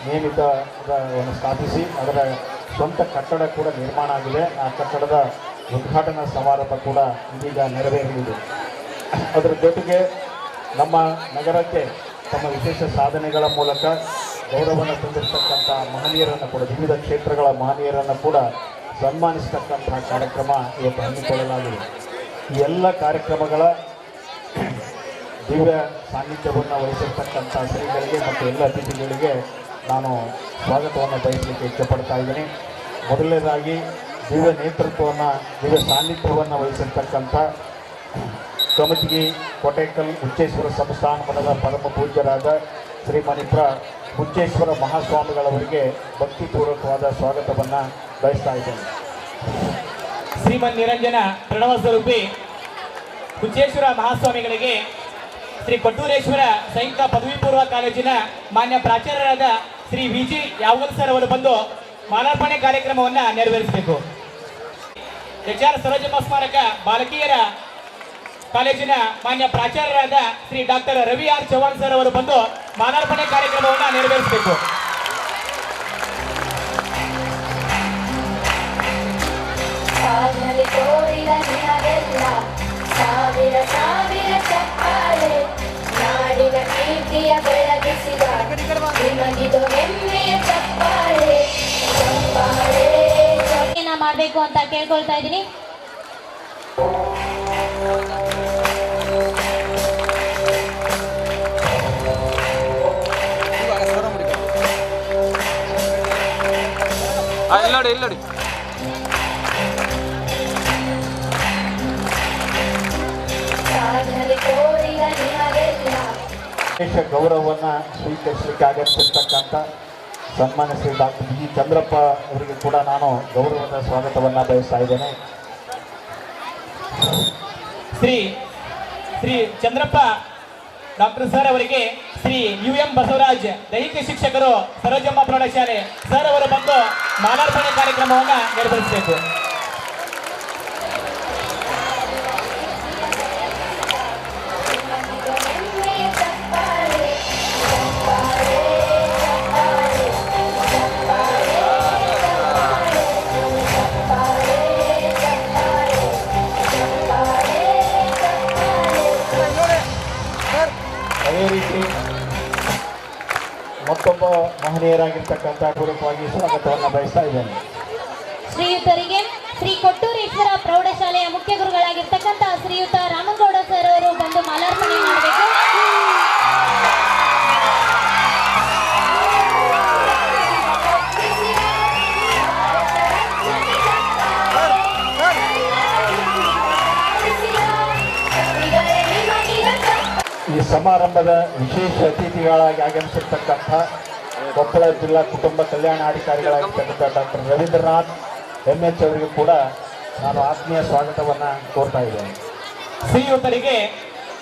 ನೇಮಿತವನ್ನು ಸ್ಥಾಪಿಸಿ ಅದರ ಸ್ವಂತ ಕಟ್ಟಡ ಕೂಡ ನಿರ್ಮಾಣ ಆಗಿದೆ. ಆ ಕಟ್ಟಡದ ಉದ್ಘಾಟನಾ ಸಮಾರಂಭ ಕೂಡ ಇದೀಗ ನೆರವೇರಲಿದೆ. ಅದರ ಜೊತೆಗೆ ನಮ್ಮ ನಗರಕ್ಕೆ ತಮ್ಮ ವಿಶೇಷ ಸಾಧನೆಗಳ ಮೂಲಕ ಗೌರವವನ್ನು ತಂದಿರತಕ್ಕಂಥ ಮಹನೀಯರನ್ನು ಕೂಡ ವಿವಿಧ ಕ್ಷೇತ್ರಗಳ ಮಹನೀಯರನ್ನು ಕೂಡ ಸನ್ಮಾನಿಸ್ತಕ್ಕಂಥ ಕಾರ್ಯಕ್ರಮ ಇವತ್ತು ಹಮ್ಮಿಕೊಳ್ಳಲಾಗಿದೆ. ಈ ಎಲ್ಲ ಕಾರ್ಯಕ್ರಮಗಳ ದಿವ್ಯ ಸಾನ್ನಿಧ್ಯವನ್ನು ವಹಿಸಿರ್ತಕ್ಕಂಥ ಶ್ರೀಗಳಿಗೆ ಮತ್ತು ಎಲ್ಲ ಅತಿಥಿಗಳಿಗೆ ನಾನು ಸ್ವಾಗತವನ್ನು ಬಯಸಲಿಕ್ಕೆ ಇಷ್ಟಪಡ್ತಾ ಇದ್ದೀನಿ. ಮೊದಲನೇದಾಗಿ ದಿವ್ಯ ನೇತೃತ್ವವನ್ನು ದಿವ್ಯ ಸಾನ್ನಿಧ್ಯವನ್ನು ವಹಿಸಿರ್ತಕ್ಕಂಥ ಕಮಟಗಿ ಕೋಟೇಕಲ್ ಹುಚ್ಚೇಶ್ವರ ಸಂಸ್ಥಾನ ಮಠದ ಪರಮ ಪೂಜ್ಯರಾದ ಶ್ರೀಮಣಿಪ್ರ ಹುಚ್ಚೇಶ್ವರ ಮಹಾಸ್ವಾಮಿಗಳವರಿಗೆ ಭಕ್ತಿಪೂರ್ವಕವಾದ ಸ್ವಾಗತವನ್ನು ಬಯಸ್ತಾ ಇದ್ದೇನೆ. ಶ್ರೀಮನ್ ನಿರಂಜನ ಪ್ರಣವ ಸ್ವರೂಪಿ ಹುಚ್ಚೇಶ್ವರ ಮಹಾಸ್ವಾಮಿಗಳಿಗೆ ಶ್ರೀ ಕೊಟ್ಟೂರೇಶ್ವರ ಸಂಯುಕ್ತ ಪದವಿ ಪೂರ್ವ ಕಾಲೇಜಿನ ಮಾನ್ಯ ಪ್ರಾಚಾರ್ಯರಾದ ಶ್ರೀ VG ಯಾವಗಲ್ ಸರ್ ಅವರು ಬಂದು ಮಾಲಾರ್ಪಣೆ ಕಾರ್ಯಕ್ರಮವನ್ನು ನೆರವೇರಿಸಬೇಕು. HR ಸರೋಜಮ್ಮ ಸ್ಮಾರಕ ಬಾಲಕಿಯರ ಕಾಲೇಜಿನ ಮಾನ್ಯ ಪ್ರಾಚಾರ್ಯರಾದ Shri doctor Ravi R Chauhan sir ಅವರು ಬಂದು ಮಾಲಾರ್ಪಣೆ ಕಾರ್ಯಕ್ರಮವನ್ನು ನೆರವೇರಿಸಬೇಕು. ಸಾವಿರ ಸಾವಿರ ಚಪ್ಪಾಳೆ ನಾಡಿನ ಕೀರ್ತಿಯ ಬೆಳಗಿಸಿದ ನಿಮಗಿದು ಹೆಮ್ಮೆಯ ಚಪ್ಪಾಳೆ ಮಾಡಬೇಕು ಅಂತ ಕೇಳ್ಕೊಳ್ತಾ ಇದ್ದೀನಿ. ಇಲ್ಲಡಿ ವಿಶೇಷ ಗೌರವವನ್ನು ಸ್ವೀಕರಿಸಲಿಕ್ಕೆ ಆಗಮಿಸಿರ್ತಕ್ಕಂಥ ಸನ್ಮಾನ್ಯ ಶ್ರೀ ಡಾಕ್ಟರ್ BG ಚಂದ್ರಪ್ಪ ಅವರಿಗೆ ಕೂಡ ನಾನು ಗೌರವದ ಸ್ವಾಗತವನ್ನು ಬಯಸ್ತಾ ಇದ್ದೇನೆ. ಶ್ರೀ ಚಂದ್ರಪ್ಪ ಡಾಕ್ಟರ್ ಸರ್ ಅವರಿಗೆ ಶ್ರೀ UM ಬಸವರಾಜ್ ದೈಹಿಕ ಶಿಕ್ಷಕರು ಸರೋಜಮ್ಮ ಪ್ರೌಢಶಾಲೆ ಸರ್ ಅವರು ಬಂದು ಮಾಲಾರ್ಪಣೆ ಕಾರ್ಯಕ್ರಮವನ್ನು ನೆರವೇರಿಸಬೇಕು. ಅದೇ ರೀತಿ ಮತ್ತೊಬ್ಬ ಮಹನೀಯರಾಗಿರ್ತಕ್ಕಂಥ ಪೂರ್ವಕವಾಗಿ ಸ್ವಾಗತವನ್ನು ಬಯಸ್ತಾ ಇದ್ದೇನೆ. ಶ್ರೀಯುತರಿಗೆ ಶ್ರೀ ಕೊಟ್ಟೂರೇಶ್ವರ ಪ್ರೌಢಶಾಲೆಯ ಮುಖ್ಯ ಗುರುಗಳಾಗಿರ್ತಕ್ಕಂಥ ಶ್ರೀಯುತ ರಾಮಗೌಡ ಸರ್ ಅವರು ಬಂದು ಮಾಲಾರ್ಪಣೆ ಮಾಡಬೇಕು. ಈ ಸಮಾರಂಭದ ವಿಶೇಷ ಅತಿಥಿಗಳಾಗಿ ಆಗಮಿಸಿರ್ತಕ್ಕಂಥ ಕೊಪ್ಪಳ ಜಿಲ್ಲಾ ಕುಟುಂಬ ಕಲ್ಯಾಣಾಧಿಕಾರಿಗಳಾಗಿರ್ತಕ್ಕಂಥ ಡಾಕ್ಟರ್ ರವೀಂದ್ರನಾಥ್ MH ಅವರಿಗೂ ಕೂಡ ನಾನು ಆತ್ಮೀಯ ಸ್ವಾಗತವನ್ನು ಕೋರ್ತಾ ಇದ್ದೇನೆ. ಶ್ರೀಯುತರಿಗೆ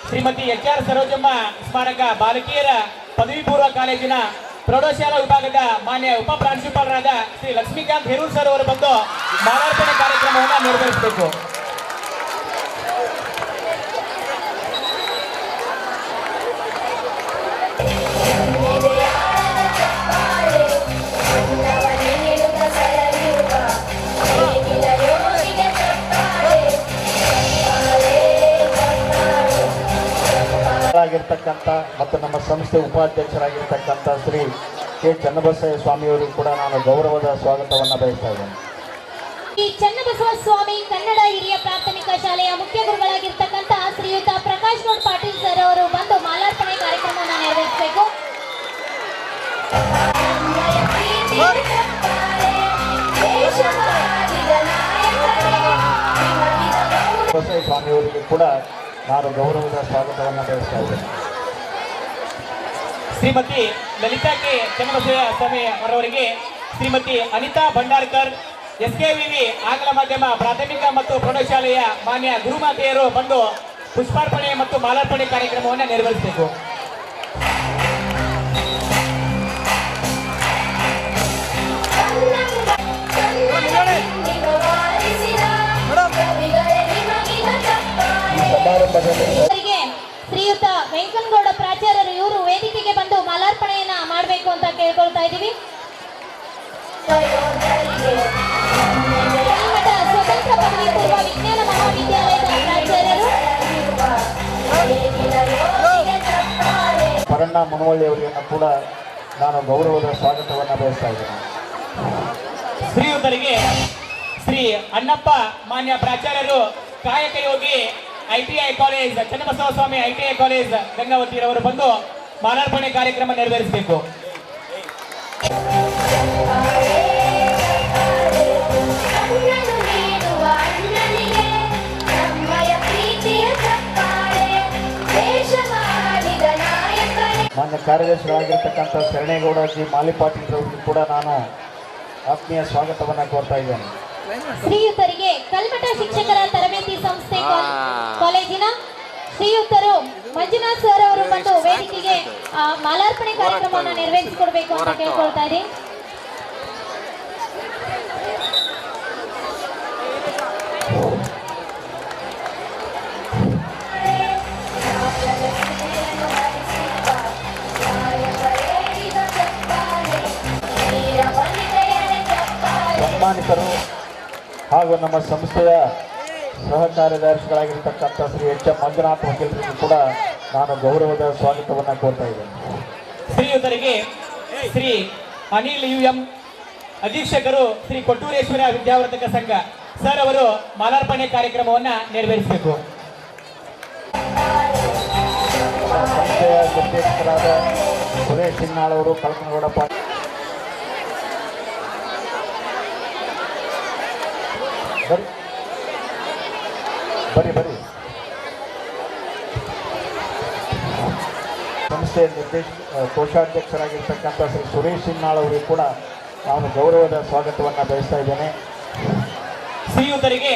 ಶ್ರೀಮತಿ HR ಸರೋಜಮ್ಮ ಸ್ಮಾರಕ ಬಾಲಕಿಯರ ಪದವಿ ಪೂರ್ವ ಕಾಲೇಜಿನ ಪ್ರೌಢಶಾಲಾ ವಿಭಾಗದ ಮಾನ್ಯ ಉಪ ಪ್ರಾಂಶುಪಾಲರಾದ ಶ್ರೀ ಲಕ್ಷ್ಮೀಕಾಂತ್ ಹೇರೂರ್ ಸರ್ ಅವರು ಬಂದು ಮಾಲಾರ್ಪಣೆ ಕಾರ್ಯಕ್ರಮವನ್ನು ನೆರವೇರಿಸಬೇಕು. ಆಗಿರ್ತಕ್ಕಂಥ ಮತ್ತು ನಮ್ಮ ಸಂಸ್ಥೆ ಉಪಾಧ್ಯಕ್ಷರಾಗಿರ್ತಕ್ಕಂಥ ಶ್ರೀ ಕೆ ಚನ್ನಬಸಯ್ಯ ಸ್ವಾಮಿಯವರಿಗೂ ಕೂಡ ನಾನು ಗೌರವದ ಸ್ವಾಗತವನ್ನು ಬಯಸ್ತಾ ಇದ್ದೇನೆ. ಈ ಚನ್ನಬಸವ ಸ್ವಾಮಿ ಕನ್ನಡ ಹಿರಿಯ ಪ್ರಾಥಮಿಕ ಶಾಲೆಯ ಮುಖ್ಯ ಗುರುಗಳಾಗಿರ್ತಕ್ಕಂಥ ಶ್ರೀಯುತ ಪ್ರಕಾಶ್ ಗೌಡ್ ಪಾಟೀಲ್ ಸರ್ ಅವರು ಬಂದು ಮಾಲಾರ್ಪಣೆ ಕಾರ್ಯಕ್ರಮವನ್ನು ನೆರವೇರಿಸಬೇಕು. ಬಸಯ್ಯ ಸ್ವಾಮಿಯವರಿಗೂ ಕೂಡ ನಾನು ಗೌರವದ ಸ್ವಾಗತವನ್ನು ಬಯಸ್ತಾ ಇದ್ದೇನೆ. ಶ್ರೀಮತಿ ಲಲಿತಾ ಕೆ ಚನ್ನಬಸಯ್ಯ ಸ್ವಾಮಿ ಅವರವರಿಗೆ ಶ್ರೀಮತಿ ಅನಿತಾ ಭಂಡಾರ್ಕರ್ SKVV ಆಂಗ್ಲ ಮಾಧ್ಯಮ ಪ್ರಾಥಮಿಕ ಮತ್ತು ಪ್ರೌಢಶಾಲೆಯ ಮಾನ್ಯ ಗುರುಮಾತೆಯರು ಬಂದು ಪುಷ್ಪಾರ್ಪಣೆ ಮತ್ತು ಮಾಲಾರ್ಪಣೆ ಕಾರ್ಯಕ್ರಮವನ್ನು ನೆರವೇರಿಸಬೇಕು. ಶ್ರೀಯುತ ವೆಂಕನಗೌಡ ಪ್ರಾಚಾರ್ಯರು ಇವರು ವೇದಿಕೆಗೆ ಬಂದು ಮಾಲಾರ್ಪಣೆಯನ್ನ ಮಾಡಬೇಕು ಅಂತ ಕೇಳ್ಕೊಳ್ತಾ ಇದ್ದೀವಿ. ಕಲ್ಮಠ ಸ್ವತಂತ್ರ ಪದವಿ ಪೂರ್ವ ವಿಜ್ಞಾನ ಮಹಾವಿದ್ಯಾಲಯದ ಪ್ರಾಚಾರ್ಯರು ಪರಣ್ಣ ಮುನವಳ್ಳಿ ಅವರಿಗೂ ಕೂಡ ನಾನು ಗೌರವದ ಸ್ವಾಗತವನ್ನು ಬಯಸ್ತಾ ಇದ್ದೇನೆ. ಶ್ರೀಯುತರಿಗೆ ಶ್ರೀ ಅಣ್ಣಪ್ಪ ಮಾನ್ಯ ಪ್ರಾಚಾರ್ಯರು ಕಾಯಕ ಯೋಗಿ ITI ಕಾಲೇಜ್ ಚನ್ನಬಸವ ಸ್ವಾಮಿ ITI ಕಾಲೇಜ್ ಗಂಗಾವತಿರವರು ಬಂದು ಮಾಲಾರ್ಪಣೆ ಕಾರ್ಯಕ್ರಮ ನೆರವೇರಿಸಬೇಕು. ಮಾನ್ಯ ಕಾರ್ಯದರ್ಶಿಗಳಾಗಿರ್ತಕ್ಕಂಥ ಶರಣೇಗೌಡ ಜಿ ಮಾಲಿಪಾಟೀಲ್ ಅವರಿಗೂ ಕೂಡ ನಾನು ಆತ್ಮೀಯ ಸ್ವಾಗತವನ್ನು ಕೋರ್ತಾ ಇದ್ದೇನೆ. ಶ್ರೀಯುತರಿಗೆ ಕಲ್ಮಠ ಶಿಕ್ಷಕರ ತರಬೇತಿ ಸಂಸ್ಥೆ ಕಾಲೇಜಿನ ಶ್ರೀಯುತರು ಮಂಜುನಾಥ್ ಸರ್ ಅವರು ಬಂದು ವೇದಿಕೆಗೆ ಮಾಲಾರ್ಪಣೆ ಕಾರ್ಯಕ್ರಮವನ್ನು ನೆರವೇರಿಸಿಕೊಡ್ಬೇಕು ಅಂತ ಕೇಳ್ಕೊಳ್ತಾ ಇದ್ದೀನಿ. ಸನ್ಮಾನಿತರು ಹಾಗೂ ನಮ್ಮ ಸಂಸ್ಥೆಯ ಸಹ ಕಾರ್ಯದರ್ಶಿಗಳಾಗಿರ್ತಕ್ಕಂಥ ಶ್ರೀ HM ಮಂಜುನಾಥ್ ವಕೀಲರಿಗೂ ಕೂಡ ನಾನು ಗೌರವದ ಸ್ವಾಗತವನ್ನು ಕೋರ್ತಾ ಇದ್ದೇನೆ. ಶ್ರೀಯುತರಿಗೆ ಶ್ರೀ ಅನಿಲ್ UM ಅಧೀಕ್ಷಕರು ಶ್ರೀ ಕೊಟ್ಟೂರೇಶ್ವರ ವಿದ್ಯಾವರ್ಧಕ ಸಂಘ ಸರ್ ಅವರು ಮಾಲಾರ್ಪಣೆ ಕಾರ್ಯಕ್ರಮವನ್ನು ನೆರವೇರಿಸಬೇಕು. ಸಂಸ್ಥೆಯ ನಿರ್ದೇಶಕರಾದ ಸುರೇಶ್ ಸಿಂಗ್ನಾಳ್ ಅವರು ಕಲ್ಕನಗೌಡ ಬರಿ ಸಂಸ್ಥೆಯ ಕೋಶಾಧ್ಯಕ್ಷರಾಗಿರ್ತಕ್ಕಂಥ ಶ್ರೀ ಸುರೇಶ್ ಸಿಂಗ್ನಾಳ್ ಅವರಿಗೂ ಕೂಡ ನಾನು ಗೌರವದ ಸ್ವಾಗತವನ್ನು ಬಯಸ್ತಾ ಇದ್ದೇನೆ. ಶ್ರೀಯುತರಿಗೆ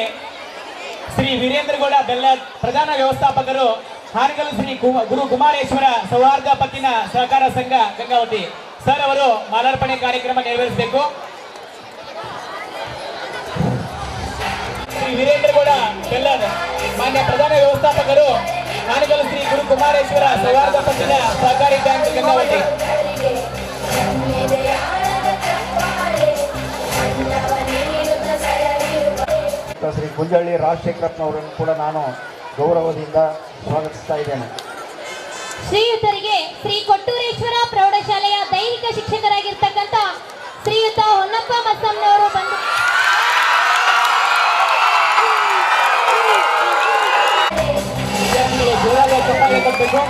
ಶ್ರೀ ವೀರೇಂದ್ರಗೌಡ ಬೆಲ್ಲದ್ ಪ್ರಧಾನ ವ್ಯವಸ್ಥಾಪಕರು ಹಾನಗಲ್ ಶ್ರೀ ಗುರು ಕುಮಾರೇಶ್ವರ ಸೌಹಾರ್ದ ಪತ್ತಿನ ಸಹಕಾರ ಸಂಘ ಗಂಗಾವತಿ ಸರ್ ಅವರು ಮಾಲಾರ್ಪಣೆ ಕಾರ್ಯಕ್ರಮ ನೆರವೇರಿಸಬೇಕು. ಶ್ರೀ ವೀರೇಂದ್ರಗೌಡ ಬೆಲ್ಲದ್ ಮಾನ್ಯ ಪ್ರಧಾನ ವ್ಯವಸ್ಥಾಪಕರು ಹಾನಗಲ್ ಶ್ರೀ ಗುರು ಕುಮಾರೇಶ್ವರ ಸೌಹಾರ್ದ ಪತ್ತಿನ ಸಹಕಾರಿ ಬ್ಯಾಂಕ್ ಗಂಗಾವತಿ. ಶ್ರೀ ಗುಂಜಳ್ಳಿ ರಾಜಶೇಖರಪ್ಪ ಅವರನ್ನು ಕೂಡ ನಾನು ಗೌರವದಿಂದ ಸ್ವಾಗತಿಸ್ತಾ ಇದ್ದೇನೆ. ಶ್ರೀಯುತರಿಗೆ ಶ್ರೀ ಕೊಟ್ಟೂರೇಶ್ವರ ಪ್ರೌಢಶಾಲೆಯ ದೈಹಿಕ ಶಿಕ್ಷಕರಾಗಿರ್ತಕ್ಕಂಥ ಶ್ರೀಯುತ ಹೊನ್ನಪ್ಪ ಮತ್ತಮ್ಮನವರು ಬಂದು ಜೋರಾದ ಚಪ್ಪಾಳೆ ತಟ್ಟಬೇಕು.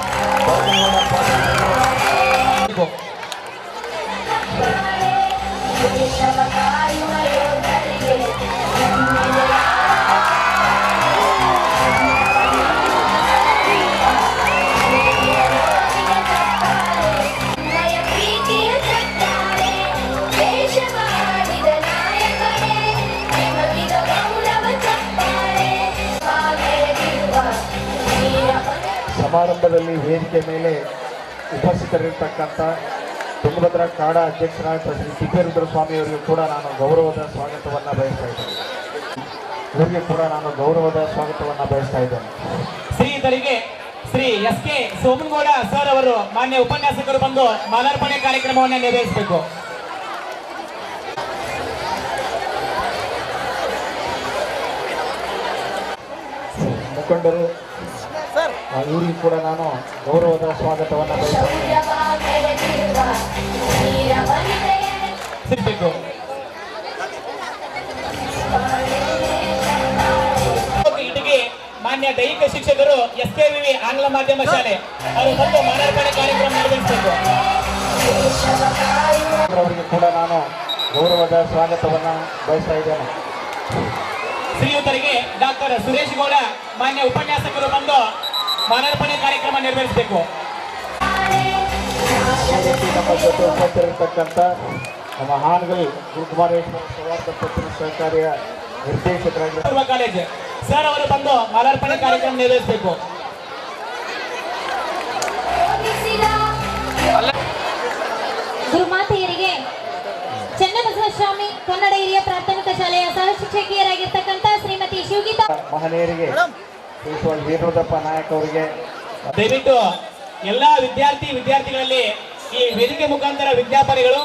ಸಮಾರಂಭದಲ್ಲಿ ವೇದಿಕೆ ಮೇಲೆ ಉಪಸ್ಥಿತರಿರ್ತಕ್ಕಂಥ ತುಂಗಭದ್ರಾ ಕಾಡಾ ಅಧ್ಯಕ್ಷರಾದ ಶ್ರೀ ತಿಪ್ಪೇರುದ್ರ ಸ್ವಾಮಿಯವರಿಗೂ ಕೂಡ ನಾನು ಗೌರವದ ಸ್ವಾಗತವನ್ನು ಬಯಸ್ತಾ ಇದ್ದೇನೆ. ಇವರಿಗೆ ಕೂಡ ನಾನು ಗೌರವದ ಸ್ವಾಗತವನ್ನು ಬಯಸ್ತಾ ಇದ್ದೇನೆ. ಶ್ರೀಧರಿಗೆ Shri S K Somanagouda sir ಅವರು ಮಾನ್ಯ ಉಪನ್ಯಾಸಕರು ಬಂದು ಮಾಲಾರ್ಪಣೆ ಕಾರ್ಯಕ್ರಮವನ್ನು ನೆರವೇರಿಸಬೇಕು. ಮುಖಂಡರು ಇವರಿಗೂ ಕೂಡ ನಾನು ಗೌರವದ ಸ್ವಾಗತವನ್ನು ಬಯಸ್ತಾ ಇದ್ದೇನೆ. ಸಿಗಬೇಕು. ಇಲ್ಲಿಗೆ ಮಾನ್ಯ ದೈಹಿಕ ಶಿಕ್ಷಕರು SKVV ಆಂಗ್ಲ ಮಾಧ್ಯಮ ಶಾಲೆ ಅವರು ಬಂದು ಮಾಲಾರ್ಪಣೆ ಕಾರ್ಯಕ್ರಮ ನೆರವೇರಿಸಬೇಕು. ಅವರಿಗೆ ಕೂಡ ನಾನು ಗೌರವದ ಸ್ವಾಗತವನ್ನು ಬಯಸ್ತಾ ಇದ್ದೇನೆ. ಶ್ರೀಯುತರಿಗೆ ಡಾಕ್ಟರ್ ಸುರೇಶ್ ಗೌಡ ಮಾನ್ಯ ಉಪನ್ಯಾಸಕರು ಬಂದು ಮಾಲಾರ್ಪಣೆ ಕಾರ್ಯಕ್ರಮ ನೆರವೇರಿಸಬೇಕು. ನಮ್ಮ ಜೊತೆ ಉಪಸ್ಥಿತರಿರ್ತಕ್ಕಂಥ ನಮ್ಮ ಹಾನಗಲ್ ಗುರುಕುಮಾರೇಶ್ವರ ಸೌಹಾರ್ದ ಪತ್ತಿನ ಸಹಕಾರಿಯ ನಿರ್ದೇಶಕರಾಗಿರುವ ಕಾಲೇಜ್ ಸರ್ ಅವರು ಬಂದು ಮಾಲಾರ್ಪಣೆ ಕಾರ್ಯಕ್ರಮ ನೆರವೇರಿಸಬೇಕು. ಗುರುಮಾತೆಯರಿಗೆ ಚನ್ನಬಸವಸ್ವಾಮಿ ಕನ್ನಡ ಹಿರಿಯ ಪ್ರಾಥಮಿಕ ಶಾಲೆಯ ಸಹ ಶಿಕ್ಷಕಿಯರಾಗಿರ್ತಕ್ಕಂಥ ಶ್ರೀಮತಿ ಶಿವಗೀತಾ ಮಹನೀಯರಿಗೆ ಶ್ರೀ ವೀರಭದ್ರಪ್ಪ ನಾಯಕ್ ಅವರಿಗೆ ದಯವಿಟ್ಟು ಎಲ್ಲ ವಿದ್ಯಾರ್ಥಿಗಳಲ್ಲಿ ಈ ವೇದಿಕೆ ಮುಖಾಂತರ ವಿಜ್ಞಾಪನೆಗಳು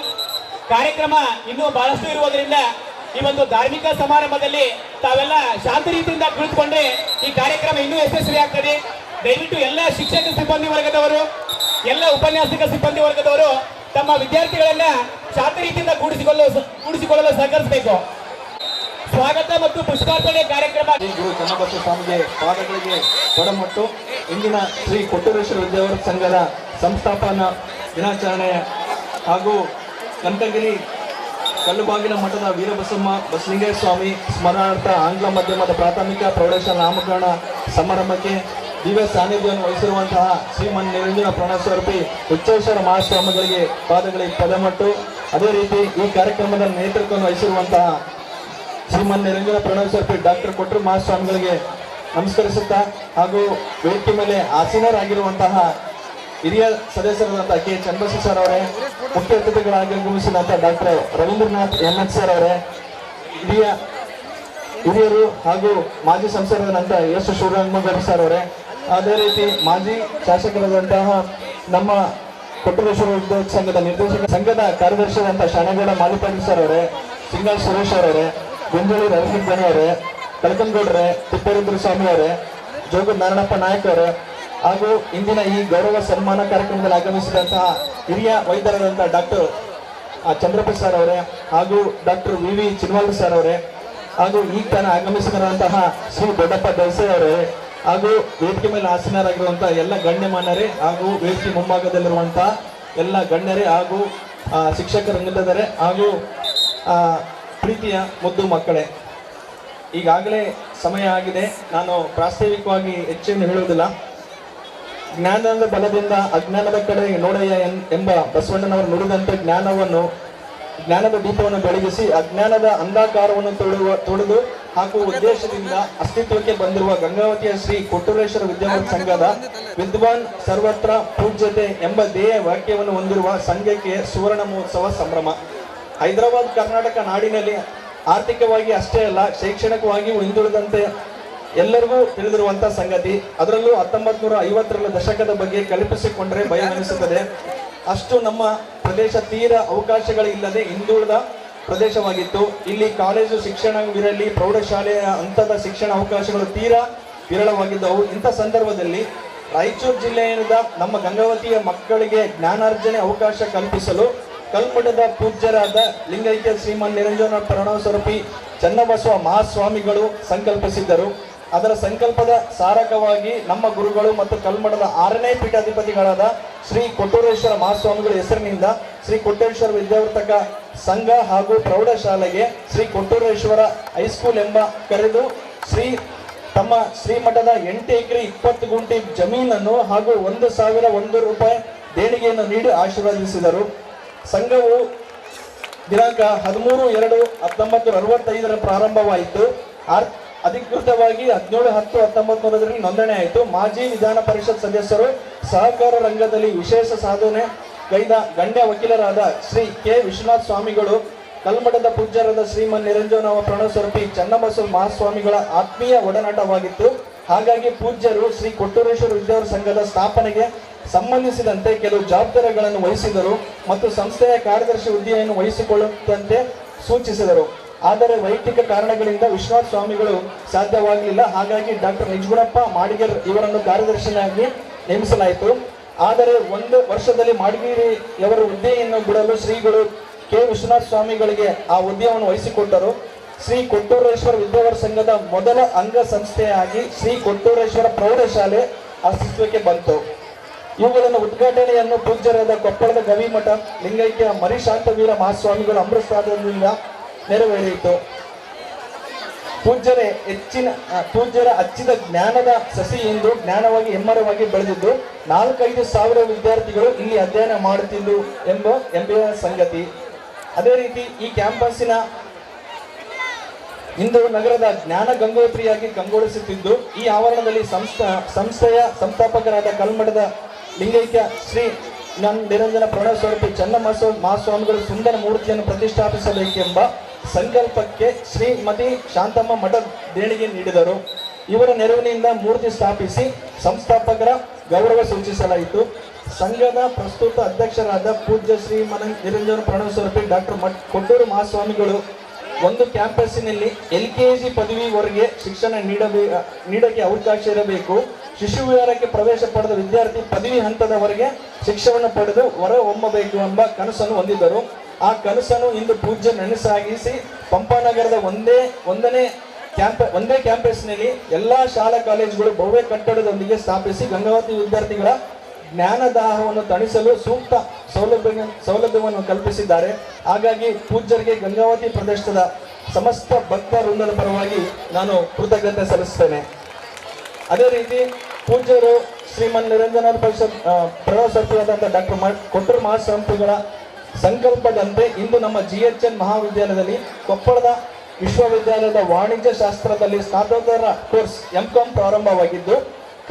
ಕಾರ್ಯಕ್ರಮ ಇನ್ನೂ ಬಹಳಷ್ಟು ಇರುವುದರಿಂದ ಈ ಒಂದು ಧಾರ್ಮಿಕ ಸಮಾರಂಭದಲ್ಲಿ ತಾವೆಲ್ಲ ಶಾಂತ ರೀತಿಯಿಂದ ಕುಳಿತುಕೊಂಡ್ರೆ ಈ ಕಾರ್ಯಕ್ರಮ ಇನ್ನೂ ಯಶಸ್ವಿ ಆಗ್ತದೆ. ದಯವಿಟ್ಟು ಎಲ್ಲ ಶಿಕ್ಷಕ ಸಿಬ್ಬಂದಿ ವರ್ಗದವರು ಎಲ್ಲ ಉಪನ್ಯಾಸಕ ಸಿಬ್ಬಂದಿ ವರ್ಗದವರು ತಮ್ಮ ವಿದ್ಯಾರ್ಥಿಗಳನ್ನ ಶಾಂತ ರೀತಿಯಿಂದ ಕೂಡಿಸಿಕೊಳ್ಳಲು ಸಹಕರಿಸಬೇಕು. ಸ್ವಾಗತ ಮತ್ತು ಪುಷ್ಪಾರ್ಪಣೆ ಕಾರ್ಯಕ್ರಮ ಗುರು ಚನ್ನಬಸವ ಸ್ವಾಮಿಗೆ ಪಾದಗಳಿಗೆ ತೊಡಮಟ್ಟು ಇಂದಿನ ಶ್ರೀ ಕೊಟ್ಟೂರೇಶ್ವರ ವಿದ್ಯಾವರ್ಗ ಸಂಘದ ಸಂಸ್ಥಾಪನಾ ದಿನಾಚರಣೆ ಹಾಗೂ ಕಂಕಗಿರಿ ಕಲ್ಲುಬಾಗಿನ ಮಠದ ವೀರಬಸಮ್ಮ ಬಸಲಿಂಗೇಶ್ವರ ಸ್ವಾಮಿ ಸ್ಮರಣಾರ್ಥ ಆಂಗ್ಲ ಮಾಧ್ಯಮದ ಪ್ರಾಥಮಿಕ ಪ್ರೌಢಶಾಲಾ ನಾಮಕರಣ ಸಮಾರಂಭಕ್ಕೆ ದಿವ್ಯ ಸಾನ್ನಿಧ್ಯವನ್ನು ವಹಿಸಿರುವಂತಹ ಶ್ರೀಮನ್ ನಿರಂಜನ ಪ್ರಣಸ್ವರೂಪಿ ಹುಚ್ಚೇಶ್ವರ ಮಹಾಸ್ವಾಮಿಗಳಿಗೆ ಪಾದಗಳಿಗೆ ಪದಮಟ್ಟು. ಅದೇ ರೀತಿ ಈ ಕಾರ್ಯಕ್ರಮದ ನೇತೃತ್ವವನ್ನು ವಹಿಸಿರುವಂತಹ ಶ್ರೀಮನ್ ನಿರಂಜನ ಪ್ರಣಸ್ವರೂಪಿ ಡಾಕ್ಟರ್ ಕೊಟ್ರು ಮಹಾಸ್ವಾಮಿಗಳಿಗೆ ನಮಸ್ಕರಿಸುತ್ತಾ ಹಾಗೂ ವೇದಿಕೆ ಮೇಲೆ ಆಸೀನರಾಗಿರುವಂತಹ ಹಿರಿಯ ಸದಸ್ಯರಾದಂತಹ ಕೆ ಚನ್ನಬಸವ ಸರ್ ಅವರೇ, ಮುಖ್ಯ ಅತಿಥಿಗಳಾಗಿ ಆಗಮಿಸಿದಂತಹ ಡಾಕ್ಟರ್ ರವೀಂದ್ರನಾಥ್ NH ಸರ್ ಅವರೇ, ಹಿರಿಯರು ಹಾಗೂ ಮಾಜಿ ಸಂಸದರಾದಂತಹ ಎಸ್ ಶಿವರಾಮಗೌಡ ಸರ್ ಅವರೇ, ಅದೇ ರೀತಿ ಮಾಜಿ ಶಾಸಕರಾದಂತಹ ನಮ್ಮ ಕೊಟ್ಟೂರೇಶ್ವರ ವಿದ್ಯಾವರ್ಗ ಸಂಘದ ನಿರ್ದೇಶಕ ಸಂಘದ ಕಾರ್ಯದರ್ಶಿಯಾದಂತಹ ಶಾಣೇಗೌಡ ಮಾಲಿಪಾಟೀಲ್ ಸರ್ ಅವರೇ, ಸಿಂಗಲ್ ಸುರೇಶ್ ಅವರೇ, ಗುಂಜಳಿ ರವಿಸಿದ್ದನಿ ಅವರೇ, ಕಳಕನಗೌಡರೇ, ತಿಪ್ಪೇರುದ್ರ ಸ್ವಾಮಿ ಅವರೇ, ಜೋಗ ನಾರಾಯಣಪ್ಪ ನಾಯಕ್ ಅವರೇ ಹಾಗೂ ಇಂದಿನ ಈ ಗೌರವ ಸನ್ಮಾನ ಕಾರ್ಯಕ್ರಮದಲ್ಲಿ ಆಗಮಿಸಿದಂತಹ ಹಿರಿಯ ವೈದ್ಯರಾದಂತಹ ಡಾಕ್ಟರ್ ಚಂದ್ರಪ್ಪ ಸರ್ ಅವರೇ ಹಾಗೂ ಡಾಕ್ಟರ್ VV ಚಿನ್ವಾಲ್ ಸರ್ ಅವರೇ ಹಾಗೂ ಈಗ ತಾನೇ ಆಗಮಿಸಿದಂತಹ ಶ್ರೀ ದೊಡ್ಡಪ್ಪ ದಳಸೆ ಅವರೇ ಹಾಗೂ ವೇದಿಕೆ ಮೇಲೆ ಆಸೀನರಾಗಿರುವಂತಹ ಎಲ್ಲ ಗಣ್ಯಮಾನ್ಯರೇ ಹಾಗೂ ವೇದಿಕೆ ಮುಂಭಾಗದಲ್ಲಿರುವಂತಹ ಎಲ್ಲ ಗಣ್ಯರೇ ಹಾಗೂ ಶಿಕ್ಷಕರಂಗದವರೇ ಹಾಗೂ ಪ್ರೀತಿಯ ಮುದ್ದು ಮಕ್ಕಳೇ, ಈಗಾಗಲೇ ಸಮಯ ಆಗಿದೆ. ನಾನು ಪ್ರಾಸ್ತಾವಿಕವಾಗಿ ಹೆಚ್ಚೇನು ಹೇಳುವುದಿಲ್ಲ. ಜ್ಞಾನದ ಬಲದಿಂದ ಅಜ್ಞಾನದ ಕಡೆ ನೋಡಯ್ಯ ಎಂಬ ಬಸವಣ್ಣನವರು ನುಡಿದಂತೆ ಜ್ಞಾನದ ದೀಪವನ್ನು ಬೆಳಗಿಸಿ ಅಜ್ಞಾನದ ಅಂಧಕಾರವನ್ನು ತೊಡೆದು ಹಾಕುವ ಉದ್ದೇಶದಿಂದ ಅಸ್ತಿತ್ವಕ್ಕೆ ಬಂದಿರುವ ಗಂಗಾವತಿಯ ಶ್ರೀ ಕೊಟ್ಟೂರೇಶ್ವರ ವಿದ್ಯಾವರ್ಗ ಸಂಘದ ವಿದ್ವಾನ್ ಸರ್ವತ್ರ ಪೂಜ್ಯತೆ ಎಂಬ ಧ್ಯೇಯ ವಾಕ್ಯವನ್ನು ಹೊಂದಿರುವ ಸಂಘಕ್ಕೆ ಸುವರ್ಣ ಮಹೋತ್ಸವ ಸಂಭ್ರಮ. ಹೈದರಾಬಾದ್ ಕರ್ನಾಟಕ ನಾಡಿನಲ್ಲಿ ಆರ್ಥಿಕವಾಗಿ ಅಷ್ಟೇ ಅಲ್ಲ, ಶೈಕ್ಷಣಿಕವಾಗಿಯೂ ಹಿಂದುಳಿದಂತೆ ಎಲ್ಲರಿಗೂ ತಿಳಿದಿರುವಂತಹ ಸಂಗತಿ. ಅದರಲ್ಲೂ 1950ರ ದಶಕದ ಬಗ್ಗೆ ಕಲ್ಪಿಸಿಕೊಂಡರೆ ಭಯವೆನಿಸುತ್ತದೆ. ಅಷ್ಟು ನಮ್ಮ ಪ್ರದೇಶ ತೀರಾ ಅವಕಾಶಗಳಿಲ್ಲದೆ ಹಿಂದುಳಿದ ಪ್ರದೇಶವಾಗಿತ್ತು. ಇಲ್ಲಿ ಕಾಲೇಜು ಶಿಕ್ಷಣವಿರಲಿ, ಪ್ರೌಢಶಾಲೆಯ ಹಂತದ ಶಿಕ್ಷಣ ಅವಕಾಶಗಳು ತೀರಾ ವಿರಳವಾಗಿದ್ದವು. ಇಂಥ ಸಂದರ್ಭದಲ್ಲಿ ರಾಯಚೂರು ಜಿಲ್ಲೆಯಿಂದ ನಮ್ಮ ಗಂಗಾವತಿಯ ಮಕ್ಕಳಿಗೆ ಜ್ಞಾನಾರ್ಜನೆ ಅವಕಾಶ ಕಲ್ಪಿಸಲು ಕಲ್ಮಠದ ಪೂಜ್ಯರಾದ ಲಿಂಗೈಕ್ಯ ಶ್ರೀಮನ್ ನಿರಂಜನ ಪ್ರಣವಸ್ವರೂಪಿ ಚನ್ನಬಸವ ಮಹಾಸ್ವಾಮಿಗಳು ಸಂಕಲ್ಪಿಸಿದ್ದರು. ಅದರ ಸಂಕಲ್ಪದ ಸಾರಕವಾಗಿ ನಮ್ಮ ಗುರುಗಳು ಮತ್ತು ಕಲ್ಮಠದ 6ನೇ ಪೀಠಾಧಿಪತಿಗಳಾದ ಶ್ರೀ ಕೊಟ್ಟೂರೇಶ್ವರ ಮಹಾಸ್ವಾಮಿಗಳ ಹೆಸರಿನಿಂದ ಶ್ರೀ ಕೊಟ್ಟೂರೇಶ್ವರ ವಿದ್ಯಾವರ್ಧಕ ಸಂಘ ಹಾಗೂ ಪ್ರೌಢಶಾಲೆಗೆ ಶ್ರೀ ಕೊಟ್ಟೂರೇಶ್ವರ ಹೈಸ್ಕೂಲ್ ಎಂಬ ಕರೆದು ತಮ್ಮ ಶ್ರೀಮಠದ 8 ಎಕರೆ 20 ಗುಂಟೆ ಜಮೀನನ್ನು ಹಾಗೂ 1,001 ರೂಪಾಯಿ ದೇಣಿಗೆಯನ್ನು ನೀಡಿ ಆಶೀರ್ವದಿಸಿದರು. ಸಂಘವು ದಿನಾಂಕ 13/2/1965 ಪ್ರಾರಂಭವಾಯಿತು. ಅಧಿಕೃತವಾಗಿ 17/10/1900 ನೋಂದಣಿ ಆಯಿತು. ಮಾಜಿ ವಿಧಾನ ಪರಿಷತ್ ಸದಸ್ಯರು, ಸಹಕಾರ ರಂಗದಲ್ಲಿ ವಿಶೇಷ ಸಾಧನೆ ಗೈದ ಗಣ್ಯ ವಕೀಲರಾದ ಶ್ರೀ ಕೆ ವಿಶ್ವನಾಥ ಸ್ವಾಮಿಗಳು, ಕಲ್ಮಠದ ಪೂಜ್ಯರಾದ ಶ್ರೀಮನ್ ನಿರಂಜನವ ಪ್ರಣವಸ್ವರೂಪಿ ಚನ್ನಬಸವ ಮಹಾಸ್ವಾಮಿಗಳ ಆತ್ಮೀಯ ಒಡನಾಟವಾಗಿತ್ತು. ಹಾಗಾಗಿ ಪೂಜ್ಯರು ಶ್ರೀ ಕೊಟ್ಟೂರೇಶ್ವರ ವಿದ್ಯಾವರ ಸಂಘದ ಸ್ಥಾಪನೆಗೆ ಸಂಬಂಧಿಸಿದಂತೆ ಕೆಲವು ಜವಾಬ್ದಾರಿಗಳನ್ನು ವಹಿಸಿದರು ಮತ್ತು ಸಂಸ್ಥೆಯ ಕಾರ್ಯದರ್ಶಿ ಹುದ್ದೆಯನ್ನು ವಹಿಸಿಕೊಳ್ಳುವಂತೆ ಸೂಚಿಸಿದರು. ಆದರೆ ವೈಯಕ್ತಿಕ ಕಾರಣಗಳಿಂದ ವಿಶ್ವನಾಥ ಸ್ವಾಮಿಗಳು ಸಾಧ್ಯವಾಗಲಿಲ್ಲ. ಹಾಗಾಗಿ ಡಾಕ್ಟರ್ ನಿಜಗುಣಪ್ಪ ಮಾಡಿಗೇರ್ ಇವರನ್ನು ಕಾರ್ಯದರ್ಶಿಯಾಗಿ ನೇಮಿಸಲಾಯಿತು. ಆದರೆ 1 ವರ್ಷದಲ್ಲಿ ಮಾಡಿಗೇರಿಯವರ ಹುದ್ದೆಯನ್ನು ಬಿಡಲು ಶ್ರೀಗಳು ಕೆ ವಿಶ್ವನಾಥ ಸ್ವಾಮಿಗಳಿಗೆ ಆ ಹುದ್ದೆಯನ್ನು ವಹಿಸಿಕೊಟ್ಟರು. ಶ್ರೀ ಕೊಟ್ಟೂರೇಶ್ವರ ವಿದ್ಯಾವರ ಸಂಘದ ಮೊದಲ ಅಂಗ ಸಂಸ್ಥೆಯಾಗಿ ಶ್ರೀ ಕೊಟ್ಟೂರೇಶ್ವರ ಪ್ರೌಢಶಾಲೆ ಅಸ್ತಿತ್ವಕ್ಕೆ ಬಂತು. ಇವುಗಳನ್ನು ಉದ್ಘಾಟನೆಯನ್ನು ಪೂಜ್ಯರಾದ ಕೊಪ್ಪಳದ ಗವಿಮಠ ಲಿಂಗೈಕ್ಯ ಮರಿಶಾಂತವೀರ ಮಹಾಸ್ವಾಮಿಗಳು ಅಮೃತಸಾಧನದಿಂದ ನೆರವೇರಿತು. ಪೂಜ್ಯರ ಹಚ್ಚಿದ ಜ್ಞಾನದ ಸಸಿ ಎಂದು ಜ್ಞಾನವಾಗಿ ಹೆಮ್ಮರವಾಗಿ ಬೆಳೆದಿದ್ದು 4-5 ಸಾವಿರ ವಿದ್ಯಾರ್ಥಿಗಳು ಇಲ್ಲಿ ಅಧ್ಯಯನ ಮಾಡುತ್ತಿದ್ದು ಎಂಬ ಹೆಮ್ಮೆಯ ಸಂಗತಿ. ಅದೇ ರೀತಿ ಈ ಕ್ಯಾಂಪಸ್ಸಿನ ಇಂದು ನಗರದ ಜ್ಞಾನ ಗಂಗೋತ್ರಿಯಾಗಿ ಕಂಗೊಳಿಸುತ್ತಿದ್ದು, ಈ ಆವರಣದಲ್ಲಿ ಸಂಸ್ಥೆಯ ಸಂಸ್ಥಾಪಕರಾದ ಕಲ್ಮಠದ ಲಿಂಗೈಕ್ಯ ಶ್ರೀ ನಿರಂಜನ ಪ್ರಣವಸ್ವರೂಪಿ ಚನ್ನಬಸವ ಮಹಾಸ್ವಾಮಿಗಳು ಸುಂದರ ಮೂರ್ತಿಯನ್ನು ಪ್ರತಿಷ್ಠಾಪಿಸಬೇಕೆಂಬ ಸಂಕಲ್ಪಕ್ಕೆ ಶ್ರೀಮತಿ ಶಾಂತಮ್ಮ ಮಠ ದೇಣಿಗೆ ನೀಡಿದರು. ಇವರ ನೆರವಿನಿಂದ ಮೂರ್ತಿ ಸ್ಥಾಪಿಸಿ ಸಂಸ್ಥಾಪಕರ ಗೌರವ ಸೂಚಿಸಲಾಯಿತು. ಸಂಘದ ಪ್ರಸ್ತುತ ಅಧ್ಯಕ್ಷರಾದ ಪೂಜ್ಯ ಶ್ರೀಮನ್ ನಿರಂಜನ ಪ್ರಣವಸ್ವರೂಪಿ ಡಾಕ್ಟರ್ ಕೊಟ್ಟೂರು ಮಹಾಸ್ವಾಮಿಗಳು ಒಂದು ಕ್ಯಾಂಪಸ್ಸಿನಲ್ಲಿ LKG ಪದವಿವರೆಗೆ ಶಿಕ್ಷಣ ನೀಡಕ್ಕೆ ಅವಕಾಶ ಇರಬೇಕು. ಶಿಶು ವಿಹಾರಕ್ಕೆ ಪ್ರವೇಶ ಪಡೆದ ವಿದ್ಯಾರ್ಥಿ ಪದವಿ ಹಂತದವರೆಗೆ ಶಿಕ್ಷಣ ಪಡೆದು ಹೊರ ಹೊಮ್ಮಬೇಕು ಎಂಬ ಕನಸನ್ನು ಹೊಂದಿದ್ದರು. ಆ ಕನಸನ್ನು ಇಂದು ಪೂಜ್ಯ ನನಸಾಗಿಸಿ ಪಂಪಾನಗರದ ಒಂದೇ ಕ್ಯಾಂಪಸ್ನಲ್ಲಿ ಎಲ್ಲಾ ಶಾಲಾ ಕಾಲೇಜುಗಳು ಭವ್ಯ ಕಟ್ಟಡದೊಂದಿಗೆ ಸ್ಥಾಪಿಸಿ ಗಂಗಾವತಿ ವಿದ್ಯಾರ್ಥಿಗಳ ಜ್ಞಾನದಾಹವನ್ನು ತಣಿಸಲು ಸೂಕ್ತ ಸೌಲಭ್ಯವನ್ನು ಕಲ್ಪಿಸಿದ್ದಾರೆ. ಹಾಗಾಗಿ ಪೂಜ್ಯರಿಗೆ ಗಂಗಾವತಿ ಪ್ರದೇಶದ ಸಮಸ್ತ ಭಕ್ತ ವೃಂದದ ಪರವಾಗಿ ನಾನು ಕೃತಜ್ಞತೆ ಸಲ್ಲಿಸುತ್ತೇನೆ. ಅದೇ ರೀತಿ ಪೂಜ್ಯರು ಶ್ರೀಮನ್ ನಿರಂಜನ ಪ್ರಣವಸ್ವರೂಪಿಯಾದಂಥ ಡಾಕ್ಟರ್ ಕೊಟ್ಟೂರು ಮಹಾಸ್ವಾಮಿಗಳ ಸಂಕಲ್ಪದಂತೆ ಇಂದು ನಮ್ಮ GHN ಮಹಾವಿದ್ಯಾಲಯದಲ್ಲಿ ಕೊಪ್ಪಳದ ವಿಶ್ವವಿದ್ಯಾಲಯದ ವಾಣಿಜ್ಯ ಶಾಸ್ತ್ರದಲ್ಲಿ ಸ್ನಾತಕೋತ್ತರ ಕೋರ್ಸ್ MCom ಪ್ರಾರಂಭವಾಗಿದ್ದು,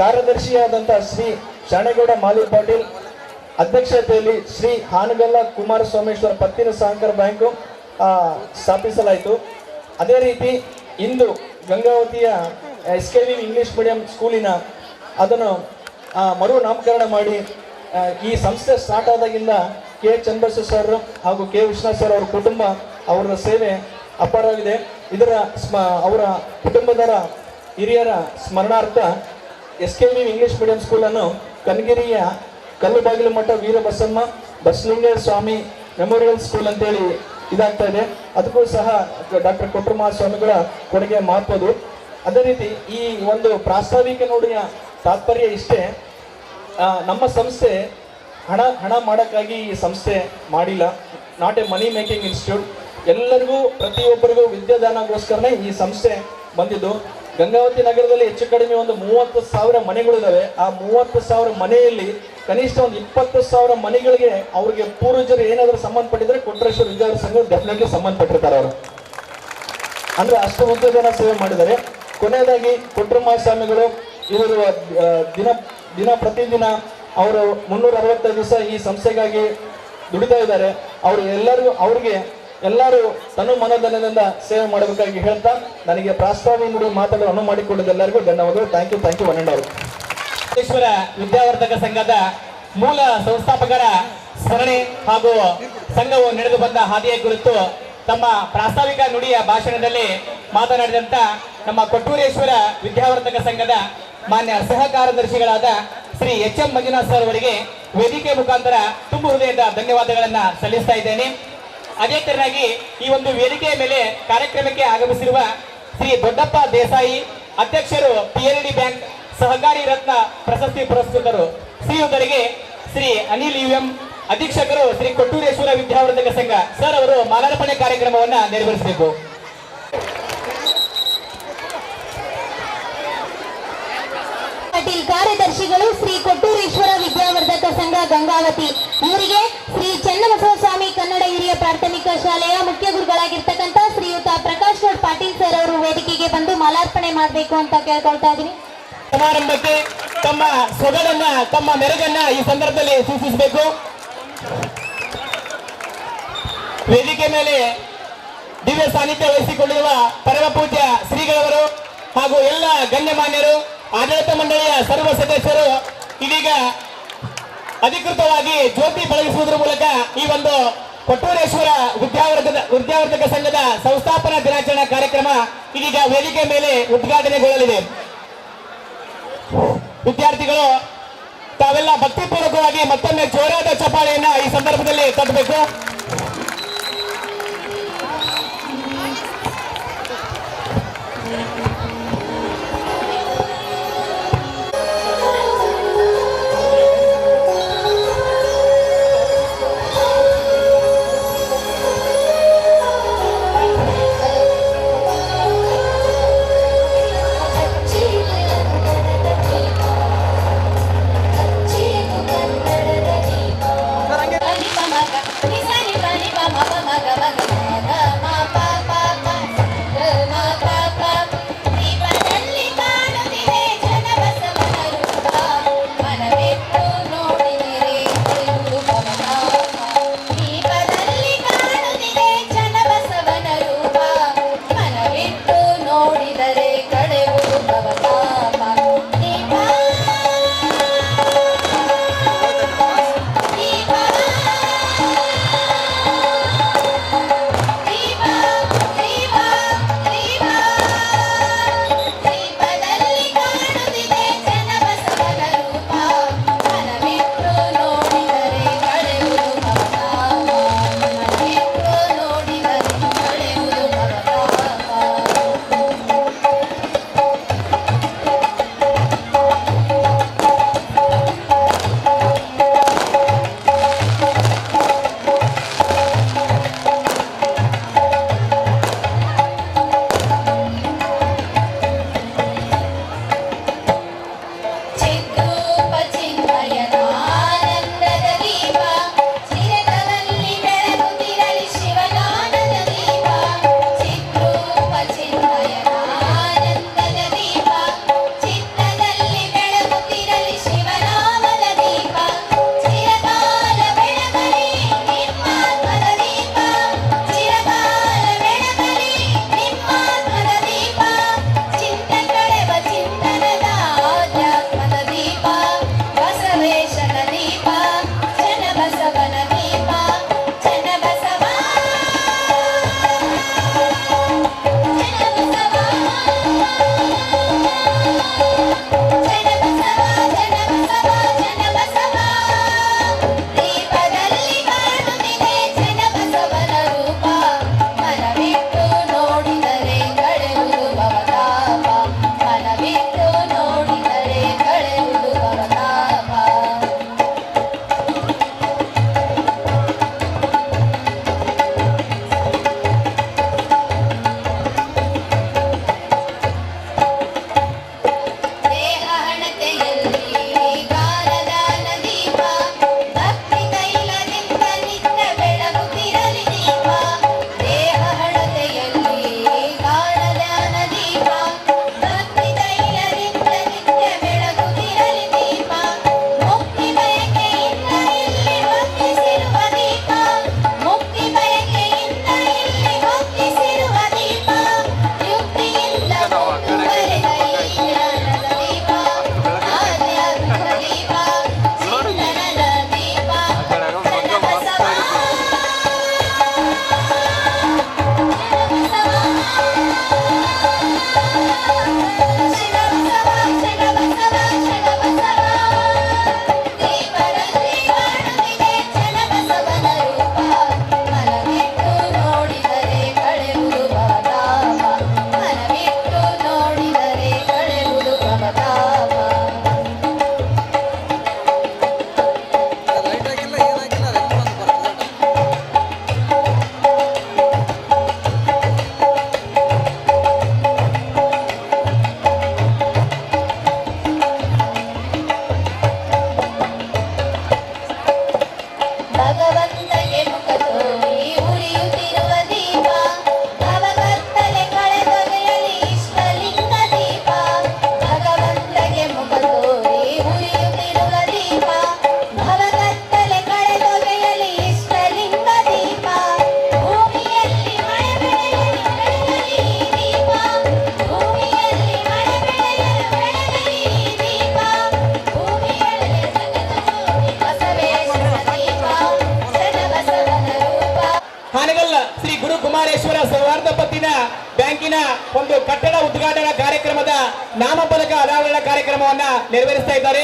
ಕಾರ್ಯದರ್ಶಿಯಾದಂಥ ಶ್ರೀ ಶರಣಗೌಡ ಮಾಲಿ ಪಾಟೀಲ್ ಅಧ್ಯಕ್ಷತೆಯಲ್ಲಿ ಶ್ರೀ ಹಾನಗಲ್ಲ ಕುಮಾರಸ್ವಾಮೇಶ್ವರ ಪತ್ತಿನ ಸಹಕಾರ ಬ್ಯಾಂಕು ಸ್ಥಾಪಿಸಲಾಯಿತು. ಅದೇ ರೀತಿ ಇಂದು ಗಂಗಾವತಿಯ SKV ಇಂಗ್ಲಿಷ್ ಮೀಡಿಯಂ ಸ್ಕೂಲಿನ ಅದನ್ನು ಮರು ನಾಮಕರಣ ಮಾಡಿ ಈ ಸಂಸ್ಥೆ ಸ್ಟಾರ್ಟ್ ಆದಾಗಿಂದ ಕೆ ಚನ್ನಬಸವ ಸರ್ ಹಾಗೂ ಕೆ ವಿಶ್ವನಾಥ್ ಸರ್ ಅವರ ಕುಟುಂಬ ಅವರ ಸೇವೆ ಅಪಾರವಾಗಿದೆ. ಇದರ ಅವರ ಕುಟುಂಬದರ ಹಿರಿಯರ ಸ್ಮರಣಾರ್ಥ SKV ಇಂಗ್ಲಿಷ್ ಮೀಡಿಯಂ ಸ್ಕೂಲನ್ನು ಕನಗಿರಿಯ ಕಲ್ಲುಬಾಗಿಲು ಮಠ ವೀರಬಸಮ್ಮ ಬಸಲಿಂಗೇಶ್ವರ ಸ್ವಾಮಿ ಮೆಮೋರಿಯಲ್ ಸ್ಕೂಲ್ ಅಂತೇಳಿ ಇದಾಗ್ತಾ ಇದೆ. ಅದಕ್ಕೂ ಸಹ ಡಾಕ್ಟರ್ ಕೊಟ್ಟೂರು ಮಹಾಸ್ವಾಮಿಗಳ ಕೊಡುಗೆ ಮಹತ್ವದು. ಅದೇ ರೀತಿ ಈ ಒಂದು ಪ್ರಾಸ್ತಾವಿಕ ನುಡಿಯ ತಾತ್ಪರ್ಯ ಇಷ್ಟೇ, ನಮ್ಮ ಸಂಸ್ಥೆ ಹಣ ಮಾಡೋಕ್ಕಾಗಿ ಈ ಸಂಸ್ಥೆ ಮಾಡಿಲ್ಲ. Not A money making institute. ಎಲ್ಲರಿಗೂ ಪ್ರತಿಯೊಬ್ಬರಿಗೂ ವಿದ್ಯಾದಾನಗೋಸ್ಕರನೇ ಈ ಸಂಸ್ಥೆ ಬಂದಿದ್ದು. ಗಂಗಾವತಿ ನಗರದಲ್ಲಿ ಹೆಚ್ಚು ಕಡಿಮೆ ಒಂದು 30,000 ಮನೆಗಳಿದ್ದಾವೆ. ಆ 30,000 ಮನೆಯಲ್ಲಿ ಕನಿಷ್ಠ ಒಂದು 20,000 ಮನೆಗಳಿಗೆ ಅವ್ರಿಗೆ ಪೂರ್ವಜರು ಏನಾದರೂ ಸಂಬಂಧಪಟ್ಟಿದ್ರೆ ಕೊಟ್ಟೂರೇಶ್ವರ ವಿದ್ಯಾವರ ಸಂಘ ಡೆಫಿನೆಟ್ಲಿ ಸಂಬಂಧಪಟ್ಟಿರ್ತಾರೆ. ಅವರು ಅಂದ್ರೆ ಅಷ್ಟು ವಿದ್ಯಾದಾನ ಸೇವೆ ಮಾಡಿದ್ದಾರೆ. ಕೊನೆಯದಾಗಿ ಕೊಟ್ಟೂರು ಮಹಾಸ್ವಾಮಿಗಳು ಇವರು ದಿನ ಪ್ರತಿದಿನ ಅವರು 365 ದಿವಸ ಈ ಸಂಸ್ಥೆಗಾಗಿ ದುಡಿತಾ ಇದ್ದಾರೆ. ಅವ್ರಿಗೆ ಎಲ್ಲರೂ ತನು ಮನೋಧನದಿಂದ ಸೇವೆ ಮಾಡಬೇಕಾಗಿ ಹೇಳ್ತಾ ನನಗೆ ಪ್ರಾಸ್ತಾವಿಕ ನುಡಿ ಮಾತಾಡಲು ಅನುವು ಮಾಡಿಕೊಂಡಿದ್ದ ಎಲ್ಲರಿಗೂ ಧನ್ಯವಾದಗಳು. Thank you 1 hour. Eshwara Vidyavardhaka ಸಂಘದ ಮೂಲ ಸಂಸ್ಥಾಪಕರ ಸ್ಮರಣೆ ಹಾಗೂ ಸಂಘವು ನಡೆದು ಬಂದ ಹಾದಿಯ ಕುರಿತು ತಮ್ಮ ಪ್ರಾಸ್ತಾವಿಕ ನುಡಿಯ ಭಾಷಣದಲ್ಲಿ ಮಾತನಾಡಿದಂತ ನಮ್ಮ ಕೊಟ್ಟೂರೇಶ್ವರ ವಿದ್ಯಾವರ್ಧಕ ಸಂಘದ ಮಾನ್ಯ ಸಹ ಕಾರ್ಯದರ್ಶಿಗಳಾದ ಶ್ರೀ HM ಮಂಜುನಾಥ್ ಸರ್ ಅವರಿಗೆ ವೇದಿಕೆ ಮುಖಾಂತರ ತುಂಬು ಹೃದಯದ ಧನ್ಯವಾದಗಳನ್ನ ಸಲ್ಲಿಸ್ತಾ ಇದ್ದೇನೆ. ಅದೇ ತರನಾಗಿ ಈ ಒಂದು ವೇದಿಕೆಯ ಮೇಲೆ ಕಾರ್ಯಕ್ರಮಕ್ಕೆ ಆಗಮಿಸಿರುವ ಶ್ರೀ ದೊಡ್ಡಪ್ಪ ದೇಸಾಯಿ, ಅಧ್ಯಕ್ಷರು PLD ಬ್ಯಾಂಕ್ ಸಹಕಾರಿ ರತ್ನ ಪ್ರಶಸ್ತಿ ಪುರಸ್ಕೃತರು, ಶ್ರೀಯುತರಿಗೆ ಶ್ರೀ ಅನಿಲ್ UM, ಅಧೀಕ್ಷಕರು ಶ್ರೀ ಕೊಟ್ಟೂರೇಶ್ವರ ವಿದ್ಯಾವರ್ಧಕ ಸಂಘ ಸರ್ ಅವರು ಮಾಲಾರ್ಪಣೆ ಕಾರ್ಯಕ್ರಮವನ್ನ ನೆರವೇರಿಸಬೇಕು. ಪಾಟೀಲ್ ಕಾರ್ಯದರ್ಶಿಗಳು ಶ್ರೀ ಕೊಟ್ಟೂರೇಶ್ವರ ವಿದ್ಯಾವರ್ಧಕ ಸಂಘ ಗಂಗಾವತಿ ಇವರಿಗೆ ಶ್ರೀ ಚನ್ನಬಸವ ಸ್ವಾಮಿ ಕನ್ನಡ ಹಿರಿಯ ಪ್ರಾಥಮಿಕ ಶಾಲೆಯ ಮುಖ್ಯ ಗುರುಗಳಾಗಿರ್ತಕ್ಕಂಥ ಶ್ರೀಯುತ ಪ್ರಕಾಶ್ ಗೌಡ್ ಪಾಟೀಲ್ ಸರ್ ಅವರು ವೇದಿಕೆಗೆ ಬಂದು ಮಾಲಾರ್ಪಣೆ ಮಾಡಬೇಕು ಅಂತ ಕೇಳ್ಕೊಳ್ತಾ ಇದೀನಿ. ಸಮಾರಂಭಕ್ಕೆ ತಮ್ಮ ಸೊಗಡನ್ನ ತಮ್ಮ ಮೆರುಗನ್ನ ಈ ಸಂದರ್ಭದಲ್ಲಿ ಸೂಚಿಸಬೇಕು. ವೇದಿಕೆ ಮೇಲೆ ದಿವ್ಯ ಸಾನ್ನಿಧ್ಯ ವಹಿಸಿಕೊಂಡಿರುವ ಪರಮ ಪೂಜ್ಯ ಶ್ರೀಗಳವರು ಹಾಗೂ ಎಲ್ಲ ಗಣ್ಯಮಾನ್ಯರು, ಆಡಳಿತ ಮಂಡಳಿಯ ಸರ್ವ ಸದಸ್ಯರು ಇದೀಗ ಅಧಿಕೃತವಾಗಿ ಜ್ಯೋತಿ ಬೆಳಗಿಸುವುದರ ಮೂಲಕ ಈ ಒಂದು ಕೊಟ್ಟೂರೇಶ್ವರ ವಿದ್ಯಾವರ್ಧಕ ಸಂಘದ ಸಂಸ್ಥಾಪನಾ ದಿನಾಚರಣಾ ಕಾರ್ಯಕ್ರಮ ಇದೀಗ ವೇದಿಕೆ ಮೇಲೆ ಉದ್ಘಾಟನೆಗೊಳ್ಳಲಿದೆ. ವಿದ್ಯಾರ್ಥಿಗಳು ತಾವೆಲ್ಲ ಭಕ್ತಿಪೂರ್ವಕವಾಗಿ ಮತ್ತೊಮ್ಮೆ ಜೋರಾದ ಚಪ್ಪಾಳೆಯನ್ನ ಈ ಸಂದರ್ಭದಲ್ಲಿ ತಟ್ಟಬೇಕು. Ni ಕುಮಾರೇಶ್ವರ ಸೌಹಾರ್ದ ಪತ್ತಿನ ಬ್ಯಾಂಕಿನ ಒಂದು ಕಟ್ಟಡ ಉದ್ಘಾಟನಾ ಕಾರ್ಯಕ್ರಮದ ನಾಮಫಲಕ ಅನಾವರಣ ಕಾರ್ಯಕ್ರಮವನ್ನ ನೆರವೇರಿಸ್ತಾ ಇದ್ದಾರೆ.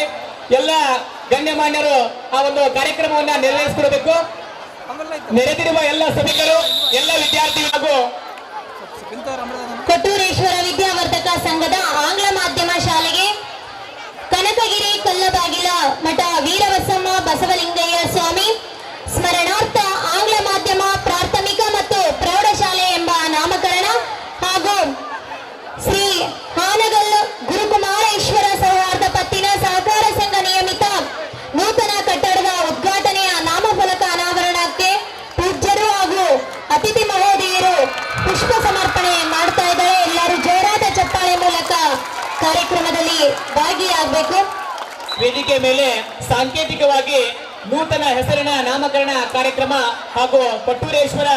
ಎಲ್ಲ ಗಣ್ಯಮಾನ್ಯರು ಆ ಒಂದು ಕಾರ್ಯಕ್ರಮವನ್ನ ನೆರವೇರಿಸಿಕೊಡಬೇಕು. ನೆರೆದಿರುವ ಎಲ್ಲ ಸಭಿಕರು, ಎಲ್ಲ ವಿದ್ಯಾರ್ಥಿ ಹಾಗೂ ಕೊಟ್ಟೂರೇಶ್ವರ ವಿದ್ಯಾವರ್ಧಕ ಸಂಘದ ಆಂಗ್ಲ ಮಾಧ್ಯಮ ಶಾಲೆಗೆ ಕನಕಗಿರಿ ಕಲ್ಲಬಾಗಿಲ ಮಠ ವೀರಬಸಮ್ಮ ಬಸವಲಿಂಗಯ್ಯ ಸ್ವಾಮಿ ಸ್ಮರಣಾರ್ಥ ಆಂಗ್ಲ ಮಾಧ್ಯಮ ಪ್ರಾಥಮಿಕ ಮತ್ತು ಪ್ರೌಢಶಾಲೆ ಎಂಬ ನಾಮಕರಣ ಹಾಗೂ ಶ್ರೀ ಹಾನಗಲ್ ಗುರುಕುಮಾರೇಶ್ವರ ಸೌಹಾರ್ದ ಪತ್ತಿನ ಸಹಕಾರ ಸಂಘ ನಿಯಮಿತ ನೂತನ ಕಟ್ಟಡದ ಉದ್ಘಾಟನೆಯ ನಾಮಫಲಕ ಅನಾವರಣಕ್ಕೆ ಪೂಜ್ಯರು ಹಾಗೂ ಅತಿಥಿ ಮಹೋದಯರು ಪುಷ್ಪ ಸಮರ್ಪಣೆ ಮಾಡ್ತಾ ಇದ್ದಾರೆ. ಎಲ್ಲರೂ ಜೋರಾದ ಚಪ್ಪಾಳೆ ಮೂಲಕ ಕಾರ್ಯಕ್ರಮದಲ್ಲಿ ಭಾಗಿಯಾಗಬೇಕು. ವೇದಿಕೆ ಮೇಲೆ ಸಾಂಕೇತಿಕವಾಗಿ ನೂತನ ಹೆಸರಿನ ನಾಮಕರಣ ಕಾರ್ಯಕ್ರಮ ಹಾಗೂ ಕೊಟ್ಟೂರೇಶ್ವರ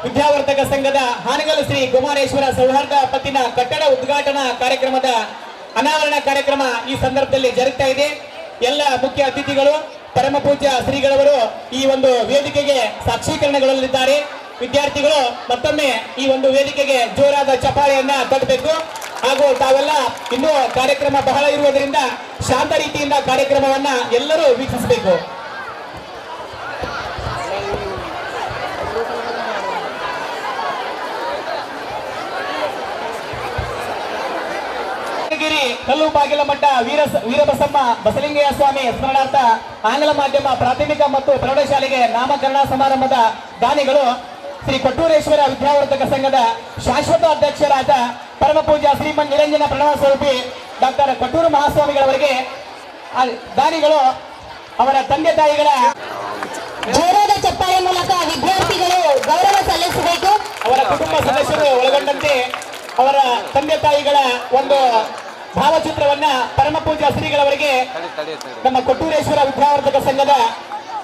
ವಿದ್ಯಾವರ್ಧಕ ಸಂಘದ ಹಾನಗಲ್ ಶ್ರೀ ಕುಮಾರೇಶ್ವರ ಸೌಹಾರ್ದ ಪತ್ತಿನ ಕಟ್ಟಡ ಉದ್ಘಾಟನಾ ಕಾರ್ಯಕ್ರಮದ ಅನಾವರಣ ಕಾರ್ಯಕ್ರಮ ಈ ಸಂದರ್ಭದಲ್ಲಿ ಜರುಗ್ತಾ ಇದೆ. ಎಲ್ಲ ಮುಖ್ಯ ಅತಿಥಿಗಳು ಪರಮ ಪೂಜ್ಯ ಶ್ರೀಗಳವರು ಈ ಒಂದು ವೇದಿಕೆಗೆ ಸಾಕ್ಷೀಕರಣಗೊಳ್ಳಲಿದ್ದಾರೆ. ವಿದ್ಯಾರ್ಥಿಗಳು ಮತ್ತೊಮ್ಮೆ ಈ ಒಂದು ವೇದಿಕೆಗೆ ಜೋರಾದ ಚಪ್ಪಾಳೆಯನ್ನ ತಟ್ಟಬೇಕು. ಹಾಗೂ ತಾವೆಲ್ಲ ಇನ್ನೂ ಕಾರ್ಯಕ್ರಮ ಬಹಳ ಇರುವುದರಿಂದ ಶಾಂತ ರೀತಿಯಿಂದ ಕಾರ್ಯಕ್ರಮವನ್ನ ಎಲ್ಲರೂ ವೀಕ್ಷಿಸಬೇಕು. ಕಲ್ಲು ಬಾಗಿಲ ಮಠ ವೀರಬಸಮ್ಮ ಬಸಲಿಂಗಯ್ಯ ಸ್ವಾಮಿ ಸ್ಮರಣಾರ್ಥ ಆಂಗ್ಲ ಮಾಧ್ಯಮ ಪ್ರಾಥಮಿಕ ಮತ್ತು ಪ್ರೌಢಶಾಲೆಗೆ ನಾಮಕರಣ ಸಮಾರಂಭದ ದಾನಿಗಳು ಶ್ರೀ ಕೊಟ್ಟೂರೇಶ್ವರ ವಿದ್ಯಾವರ್ಧಕ ಸಂಘದ ಶಾಶ್ವತ ಅಧ್ಯಕ್ಷರಾದ ಪರಮ ಪೂಜ್ಯ ಶ್ರೀಮನ್ ನಿರಂಜನ ಪ್ರಣವ ಸ್ವರೂಪಿ ಡಾಕ್ಟರ್ ಕೊಟ್ಟೂರು ಮಹಾಸ್ವಾಮಿಗಳವರಿಗೆ ದಾನಿಗಳು ಅವರ ತಂದೆ ತಾಯಿಗಳ ಜೋರಾದ ಚಪ್ಪಾಳೆ ಮೂಲಕ ವಿದ್ಯಾರ್ಥಿಗಳು ಗೌರವ ಸಲ್ಲಿಸಬೇಕು. ಅವರ ಕುಟುಂಬ ಸದಸ್ಯರು ಒಳಗೊಂಡಂತೆ ಅವರ ತಂದೆ ತಾಯಿಗಳ ಒಂದು ಭಾವಚಿತ್ರವನ್ನ ಪರಮ ಪೂಜ್ಯ ಶ್ರೀಗಳವರಿಗೆ ನಮ್ಮ ಕೊಟ್ಟೂರೇಶ್ವರ ವಿದ್ಯಾವರ್ಧಕ ಸಂಘದ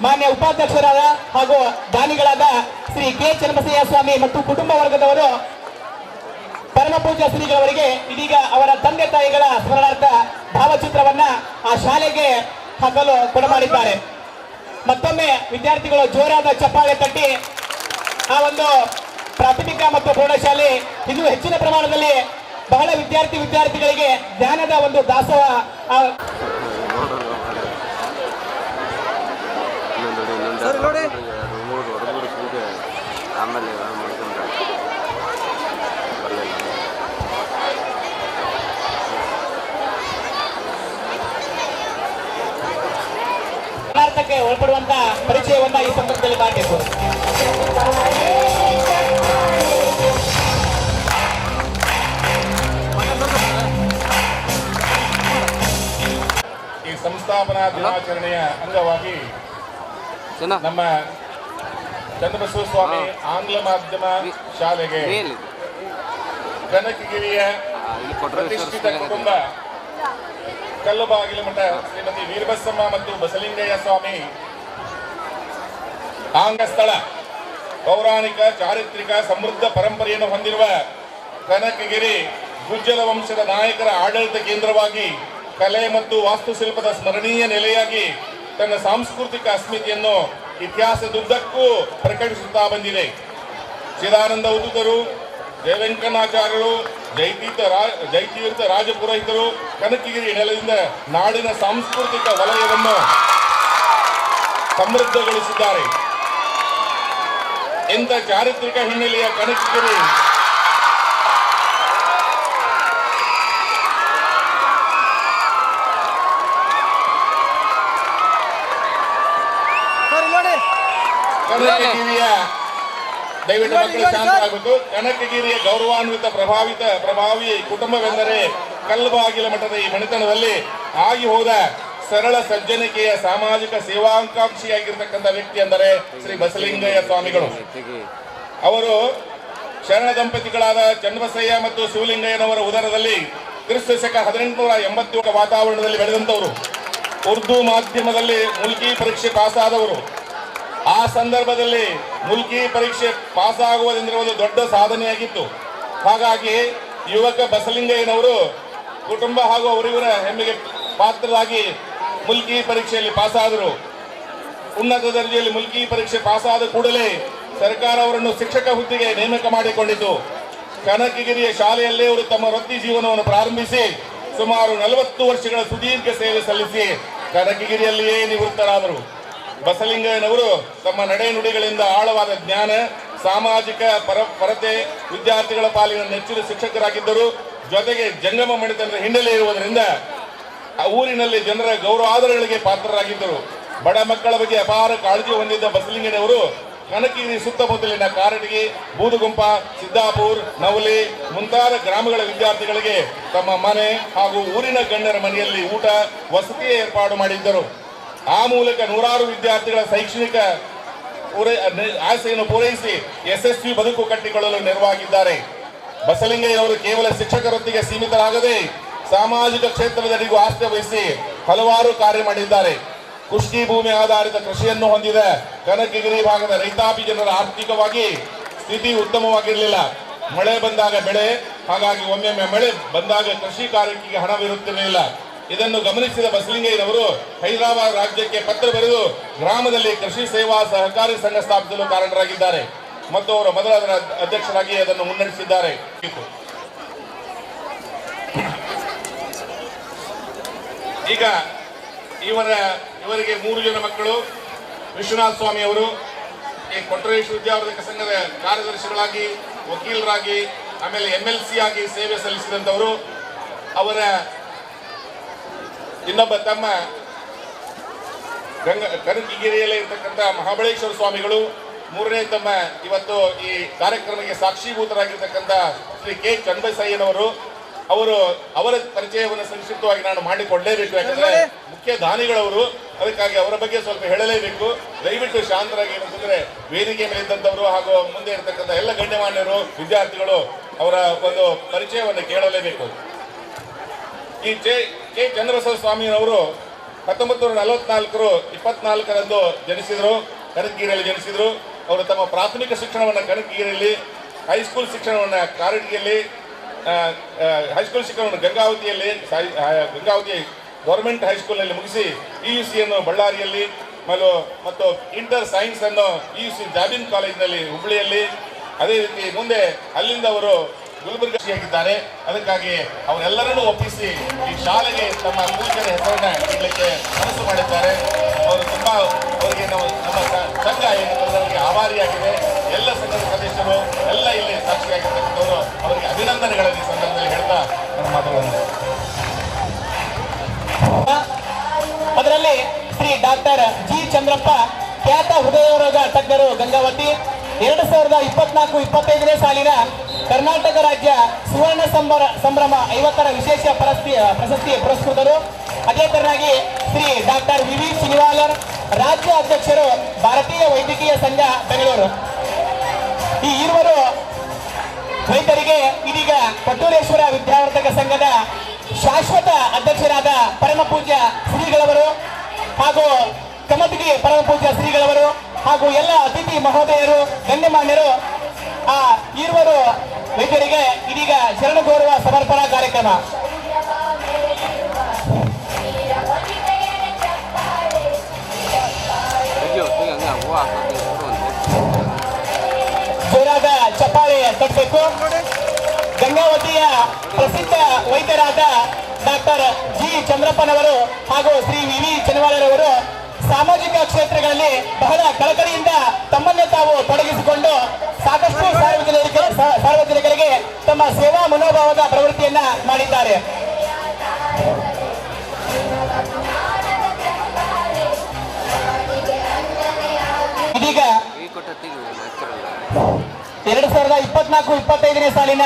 ಮಾನ್ಯ ಉಪಾಧ್ಯಕ್ಷರಾದ ಹಾಗೂ ದಾನಿಗಳಾದ ಶ್ರೀ ಕೆ ಚನ್ನಬಸಯ್ಯ ಸ್ವಾಮಿ ಮತ್ತು ಕುಟುಂಬ ವರ್ಗದವರು ಪರಮ ಪೂಜ್ಯ ಶ್ರೀಗಳವರಿಗೆ ಇದೀಗ ಅವರ ತಂದೆ ತಾಯಿಗಳ ಸ್ಮರಣಾರ್ಥ ಭಾವಚಿತ್ರವನ್ನ ಆ ಶಾಲೆಗೆ ಹಾಕಲು ಕೊಡಮಾಡಿದ್ದಾರೆ. ಮತ್ತೊಮ್ಮೆ ವಿದ್ಯಾರ್ಥಿಗಳು ಜೋರಾದ ಚಪ್ಪಾಳೆ ತಟ್ಟಿ ಆ ಒಂದು ಪ್ರಾಥಮಿಕ ಮತ್ತು ಪ್ರೌಢಶಾಲೆ ಇನ್ನೂ ಹೆಚ್ಚಿನ ಪ್ರಮಾಣದಲ್ಲಿ ಬಹಳ ವಿದ್ಯಾರ್ಥಿಗಳಿಗೆ ಜ್ಞಾನದ ಒಂದು ದಾಸೋಹ ಪದಾರ್ಥಕ್ಕೆ ಒಳಪಡುವಂತ ಪರಿಚಯವನ್ನ ಈ ಸಂದರ್ಭದಲ್ಲಿ ಮಾಡಬೇಕು. ಈ ಸಂಸ್ಥಾಪನಾ ದಿನಾಚರಣೆಯ ಅಂಗವಾಗಿ ನಮ್ಮ ಚನ್ನಬಸವ ಸ್ವಾಮಿ ಆಂಗ್ಲ ಮಾಧ್ಯಮ ಶಾಲೆಗೆ ಕನಕಗಿರಿಯ ಪ್ರತಿಷ್ಠಿತ ಕುಟುಂಬ ಕಲ್ಲುಬಾಗಿಲ ಮಠ ಶ್ರೀಮತಿ ವೀರಬಸಮ್ಮ ಮತ್ತು ಬಸಲಿಂಗಯ್ಯ ಸ್ವಾಮಿ ಆಂಗ ಸ್ಥಳ ಪೌರಾಣಿಕ ಚಾರಿತ್ರಿಕ ಸಮೃದ್ಧ ಪರಂಪರೆಯನ್ನು ಹೊಂದಿರುವ ಕನಕಗಿರಿ ಗುಜ್ಜಲ ವಂಶದ ನಾಯಕರ ಆಡಳಿತ ಕೇಂದ್ರವಾಗಿ ಕಲೆ ಮತ್ತು ವಾಸ್ತುಶಿಲ್ಪದ ಸ್ಮರಣೀಯ ನೆಲೆಯಾಗಿ ತನ್ನ ಸಾಂಸ್ಕೃತಿಕ ಅಸ್ಮಿತೆಯನ್ನು ಇತಿಹಾಸದುದ್ದಕ್ಕೂ ಪ್ರಕಟಿಸುತ್ತಾ ಬಂದಿದೆ. ಚಿದಾನಂದ ಉದುತರು, ಜಯವೆಂಕನಾಚಾರ್ಯರು, ಜೈತೀರ್ಥ ರಾಜಪುರೋಹಿತರು ಕನಕಗಿರಿ ನೆಲದಿಂದ ನಾಡಿನ ಸಾಂಸ್ಕೃತಿಕ ವಲಯವನ್ನು ಸಮೃದ್ಧಗೊಳಿಸಿದ್ದಾರೆ. ಇಂಥ ಚಾರಿತ್ರಿಕ ಹಿನ್ನೆಲೆಯ ಕನಕಗಿರಿ ಕನಕಗಿರಿಯ ದಯವಿಟ್ಟು ಮಕ್ಕಳು ಶಾಂತರಾಗಬೇಕು. ಕನಕಗಿರಿಯ ಗೌರವಾನ್ವಿತ ಪ್ರಭಾವಿ ಕುಟುಂಬವೆಂದರೆ ಕಲ್ಲುಬಾಗಿಲ ಮಠದ ಈ ಮನೆತನದಲ್ಲಿ ಆಗಿ ಹೋದ ಸರಳ ಸಜ್ಜನಿಕೆಯ ಸಾಮಾಜಿಕ ಸೇವಾಕಾಂಕ್ಷಿಯಾಗಿರ್ತಕ್ಕಂಥ ವ್ಯಕ್ತಿ ಎಂದರೆ ಶ್ರೀ ಬಸಲಿಂಗಯ್ಯ ಸ್ವಾಮಿಗಳು. ಅವರು ಶರಣ ದಂಪತಿಗಳಾದ ಚನ್ನಬಸಯ್ಯ ಮತ್ತು ಶಿವಲಿಂಗಯ್ಯನವರ ಉದರದಲ್ಲಿ ಕ್ರಿಸ್ತ ಶಕ 1887 ವಾತಾವರಣದಲ್ಲಿ ಬೆಳೆದಂತವರು. ಉರ್ದು ಮಾಧ್ಯಮದಲ್ಲಿ ಮುಲ್ಕಿ ಪರೀಕ್ಷೆ ಪಾಸಾದವರು. ಆ ಸಂದರ್ಭದಲ್ಲಿ ಮುಲ್ಕಿ ಪರೀಕ್ಷೆ ಪಾಸಾಗುವುದೆಂದರೆ ಒಂದು ದೊಡ್ಡ ಸಾಧನೆಯಾಗಿತ್ತು. ಹಾಗಾಗಿ ಯುವಕ ಬಸಲಿಂಗಯ್ಯನವರು ಕುಟುಂಬ ಹಾಗೂ ಅವರಿವರ ಹೆಮ್ಮೆಗೆ ಪಾತ್ರರಾಗಿ ಮುಲ್ಕಿ ಪರೀಕ್ಷೆಯಲ್ಲಿ ಪಾಸಾದರು. ಉನ್ನತ ದರ್ಜೆಯಲ್ಲಿ ಮುಲ್ಕಿ ಪರೀಕ್ಷೆ ಪಾಸಾದ ಕೂಡಲೇ ಸರ್ಕಾರ ಅವರನ್ನು ಶಿಕ್ಷಕ ಹುದ್ದೆಗೆ ನೇಮಕ ಮಾಡಿಕೊಂಡಿತು. ಕನಕಗಿರಿಯ ಶಾಲೆಯಲ್ಲೇ ಅವರು ತಮ್ಮ ವೃತ್ತಿ ಜೀವನವನ್ನು ಪ್ರಾರಂಭಿಸಿ ಸುಮಾರು 40 ವರ್ಷಗಳ ಸುದೀರ್ಘ ಸೇವೆ ಸಲ್ಲಿಸಿ ಕನಕಗಿರಿಯಲ್ಲಿಯೇ ನಿವೃತ್ತರಾದರು. ಬಸಲಿಂಗಯ್ಯನವರು ತಮ್ಮ ನಡೆನುಡಿಗಳಿಂದ ಆಳವಾದ ಜ್ಞಾನ, ಸಾಮಾಜಿಕ ಪರತೆ, ವಿದ್ಯಾರ್ಥಿಗಳ ಪಾಲಿನ ನೆಚ್ಚಿನ ಶಿಕ್ಷಕರಾಗಿದ್ದರು. ಜೊತೆಗೆ ಜಂಗಮ ಮಣಿತನದ ಹಿನ್ನೆಲೆ ಇರುವುದರಿಂದ ಊರಿನಲ್ಲಿ ಜನರ ಗೌರವಾದರಗಳಿಗೆ ಪಾತ್ರರಾಗಿದ್ದರು. ಬಡ ಮಕ್ಕಳ ಬಗ್ಗೆ ಅಪಾರ ಕಾಳಜಿ ಹೊಂದಿದ್ದ ಬಸಲಿಂಗಯ್ಯನವರು ಕನಕಗಿರಿ ಸುತ್ತಮುತ್ತಲಿನ ಕಾರಟಗಿ, ಬೂದುಗುಂಪ, ಸಿದ್ದಾಪುರ್, ನವಲಿ ಮುಂತಾದ ಗ್ರಾಮಗಳ ವಿದ್ಯಾರ್ಥಿಗಳಿಗೆ ತಮ್ಮ ಮನೆ ಹಾಗೂ ಊರಿನ ಗಣ್ಯರ ಮನೆಯಲ್ಲಿ ಊಟ ವಸತಿ ಏರ್ಪಾಡು ಮಾಡಿದ್ದರು. ಆ ಮೂಲಕ ನೂರಾರು ವಿದ್ಯಾರ್ಥಿಗಳ ಶೈಕ್ಷಣಿಕ ಆಸೆಯನ್ನು ಪೂರೈಸಿ ಯಶಸ್ವಿ ಬದುಕು ಕಟ್ಟಿಕೊಳ್ಳಲು ನೆರವಾಗಿದ್ದಾರೆ. ಬಸಲಿಂಗಯ್ಯನವರು ಕೇವಲ ಶಿಕ್ಷಕ ವೃತ್ತಿಗೆ ಸೀಮಿತರಾಗದೆ ಸಾಮಾಜಿಕ ಕ್ಷೇತ್ರದಲ್ಲಿಗೂ ಆಸ್ಥೆ ವಹಿಸಿ ಹಲವಾರು ಕಾರ್ಯ ಮಾಡಿದ್ದಾರೆ. ಕೃಷಿ ಭೂಮಿ ಆಧಾರಿತ ಕೃಷಿಯನ್ನು ಹೊಂದಿದ ಕನಕಗಿರಿ ಭಾಗದ ರೈತಾಪಿ ಜನರ ಆರ್ಥಿಕವಾಗಿ ಸ್ಥಿತಿ ಉತ್ತಮವಾಗಿರಲಿಲ್ಲ. ಮಳೆ ಬಂದಾಗ ಬೆಳೆ, ಹಾಗಾಗಿ ಒಮ್ಮೊಮ್ಮೆ ಮಳೆ ಬಂದಾಗ ಕೃಷಿ ಕಾರ್ಯಕ್ಕೆ ಹಣವಿರುತ್ತಿರಲಿಲ್ಲ. ಇದನ್ನು ಗಮನಿಸಿದ ಬಸಲಿಂಗಯ್ಯನವರು ಹೈದರಾಬಾದ್ ರಾಜ್ಯಕ್ಕೆ ಪತ್ರ ಬರೆದು ಗ್ರಾಮದಲ್ಲಿ ಕೃಷಿ ಸೇವಾ ಸಹಕಾರಿ ಸಂಘ ಸ್ಥಾಪಿಸಲು ಕಾರಣರಾಗಿದ್ದಾರೆ ಮತ್ತು ಅವರು ಮೊದಲ ಅದರ ಅಧ್ಯಕ್ಷರಾಗಿ ಅದನ್ನು ಮುನ್ನಡೆಸಿದ್ದಾರೆ. ಈಗ ಇವರಿಗೆ 3 ಜನ ಮಕ್ಕಳು. ವಿಶ್ವನಾಥ ಸ್ವಾಮಿ ಅವರು ಈ ಕೊಟ್ರೇಶ್ ವಿದ್ಯಾವರ್ಧಕ ಸಂಘದ ಕಾರ್ಯದರ್ಶಿಗಳಾಗಿ, ವಕೀಲರಾಗಿ, ಆಮೇಲೆ MLC ಆಗಿ ಸೇವೆ ಸಲ್ಲಿಸಿದಂಥವರು. ಅವರ ಇನ್ನೊಬ್ಬ ತಮ್ಮ ಕನಕಗಿರಿಯಲ್ಲಿ ಇರತಕ್ಕಂಥ ಮಹಾಬಳೇಶ್ವರ ಸ್ವಾಮಿಗಳು. 3ನೇ ತಮ್ಮ ಇವತ್ತು ಈ ಕಾರ್ಯಕ್ರಮಕ್ಕೆ ಸಾಕ್ಷೀಭೂತರಾಗಿರ್ತಕ್ಕಂಥ ಶ್ರೀ ಕೆ ಚನ್ನಬಸಯ್ಯನವರು. ಅವರ ಪರಿಚಯವನ್ನು ಸಂಕ್ಷಿಪ್ತವಾಗಿ ನಾನು ಮಾಡಿಕೊಳ್ಳಲೇಬೇಕು, ಯಾಕಂದ್ರೆ ಮುಖ್ಯ ದಾನಿಗಳವರು, ಅದಕ್ಕಾಗಿ ಅವರ ಬಗ್ಗೆ ಸ್ವಲ್ಪ ಹೇಳಲೇಬೇಕು. ದಯವಿಟ್ಟು ಶಾಂತರಾಗಿ, ಏನಂತಂದ್ರೆ ವೇದಿಕೆ ಮೇಲೆ ಇದ್ದಂಥವರು ಹಾಗೂ ಮುಂದೆ ಇರತಕ್ಕಂಥ ಎಲ್ಲ ಗಣ್ಯಮಾನ್ಯರು, ವಿದ್ಯಾರ್ಥಿಗಳು ಅವರ ಒಂದು ಪರಿಚಯವನ್ನು ಕೇಳಲೇಬೇಕು. ಈ ಕೆ ಚನ್ನಬಸವ ಸ್ವಾಮಿಯವರು 1944 24ರಂದು ಜನಿಸಿದರು, ಕನಕಗಿರಿಯಲ್ಲಿ ಜನಿಸಿದರು. ಅವರು ತಮ್ಮ ಪ್ರಾಥಮಿಕ ಶಿಕ್ಷಣವನ್ನು ಕನಕಗಿರಿಯಲ್ಲಿ, ಹೈಸ್ಕೂಲ್ ಶಿಕ್ಷಣವನ್ನು ಕಾರಟಗಿಯಲ್ಲಿ, ಹೈಸ್ಕೂಲ್ ಶಿಕ್ಷಣವನ್ನು ಗಂಗಾವತಿ ಗೌರ್ಮೆಂಟ್ ಹೈಸ್ಕೂಲ್ನಲ್ಲಿ ಮುಗಿಸಿ PUCಯನ್ನು ಬಳ್ಳಾರಿಯಲ್ಲಿ ಮತ್ತು ಇಂಟರ್ ಸೈನ್ಸ್ ಅನ್ನು PUC ಜಾಬಿನ್ ಕಾಲೇಜಿನಲ್ಲಿ ಹುಬ್ಬಳ್ಳಿಯಲ್ಲಿ, ಅದೇ ರೀತಿ ಮುಂದೆ ಅಲ್ಲಿಂದ ಅವರು ಗುಲ್ಬರ್ಗಿಯಾಗಿದ್ದಾರೆ. ಅದಕ್ಕಾಗಿ ಅವರೆಲ್ಲರನ್ನೂ ಒಪ್ಪಿಸಿ ಈ ಶಾಲೆಗೆ ತಮ್ಮ ಪೂಜ್ಯರ ಹೆಸರನ್ನ ಇಡಲಿಕ್ಕೆ ಮನಸ್ಸು ಮಾಡಿದ್ದಾರೆ. ಅವರು ತುಂಬಾ ಅವರಿಗೆ ನಮ್ಮ ಸಂಘ ಅವರಿಗೆ ಆಭಾರಿಯಾಗಿದೆ. ಎಲ್ಲ ಸಂಘದ ಸದಸ್ಯರು ಎಲ್ಲ ಇಲ್ಲಿ ಸಾಕ್ಷಿಯಾಗಿರ್ತಕ್ಕಂಥವರು ಅವರಿಗೆ ಅಭಿನಂದನೆಗಳನ್ನು ಈ ಸಂದರ್ಭದಲ್ಲಿ ಹೇಳ್ತಾ ನನ್ನ ಮಾತುಗಳನ್ನು. ಅದರಲ್ಲಿ ಶ್ರೀ ಡಾಕ್ಟರ್ ಜಿ ಚಂದ್ರಪ್ಪ, ಖ್ಯಾತ ಹೃದಯ ರೋಗ ತಜ್ಞರು, ಗಂಗಾವತಿ. 2024-25ನೇ ಸಾಲಿನ ಕರ್ನಾಟಕ ರಾಜ್ಯ ಸುವರ್ಣ ಸಂಭ್ರಮ 50ರ ವಿಶೇಷ ಪ್ರಶಸ್ತಿ ಪುರಸ್ಕೃತರು. ಅದೇ ತರನಾಗಿ ಶ್ರೀ ಡಾಕ್ಟರ್ VV ಚಿನಿವಾಲರ್, ರಾಜ್ಯ ಅಧ್ಯಕ್ಷರು, ಭಾರತೀಯ ವೈದ್ಯಕೀಯ ಸಂಘ ಬೆಂಗಳೂರು. ಈ ಇರುವರು ವೈದ್ಯರಿಗೆ ಇದೀಗ ಕೊಟ್ಟೂರೇಶ್ವರ ವಿದ್ಯಾವರ್ಧಕ ಸಂಘದ ಶಾಶ್ವತ ಅಧ್ಯಕ್ಷರಾದ ಪರಮ ಪೂಜ್ಯ ಶ್ರೀಗಳವರು ಹಾಗೂ ಕಮಟಗಿ ಪರಮ ಪೂಜ್ಯ ಶ್ರೀಗಳವರು ಹಾಗೂ ಎಲ್ಲ ಅತಿಥಿ ಮಹೋದಯರು, ಗಣ್ಯಮಾನ್ಯರು, ಆ ಇರುವರು ವೈದ್ಯರಿಗೆ ಇದೀಗ ಶರಣ ಗೌರವ ಸಮರ್ಪಣಾ ಕಾರ್ಯಕ್ರಮ. ಜೋರಾದ ಚಪ್ಪಾಳೆ ತಟ್ಟಬೇಕು. ಗಂಗಾವತಿಯ ಪ್ರಸಿದ್ಧ ವೈದ್ಯರಾದ ಡಾಕ್ಟರ್ ಜಿ ಚಂದ್ರಪ್ಪನವರು ಹಾಗೂ ಶ್ರೀ VV ಚಿನಿವಾಲರವರು ಸಾಮಾಜಿಕ ಕ್ಷೇತ್ರಗಳಲ್ಲಿ ಬಹಳ ಕಳಕಳಿಯಿಂದ ತಮ್ಮನ್ನೇ ತಾವು ತೊಡಗಿಸಿಕೊಂಡು ಸಾಕಷ್ಟು ಸಾರ್ವಜನಿಕರಿಗೆ ತಮ್ಮ ಸೇವಾ ಮನೋಭಾವದ ಪ್ರವೃತ್ತಿಯನ್ನ ಮಾಡಿದ್ದಾರೆ. ಇದೀಗ 2024-25ನೇ ಸಾಲಿನ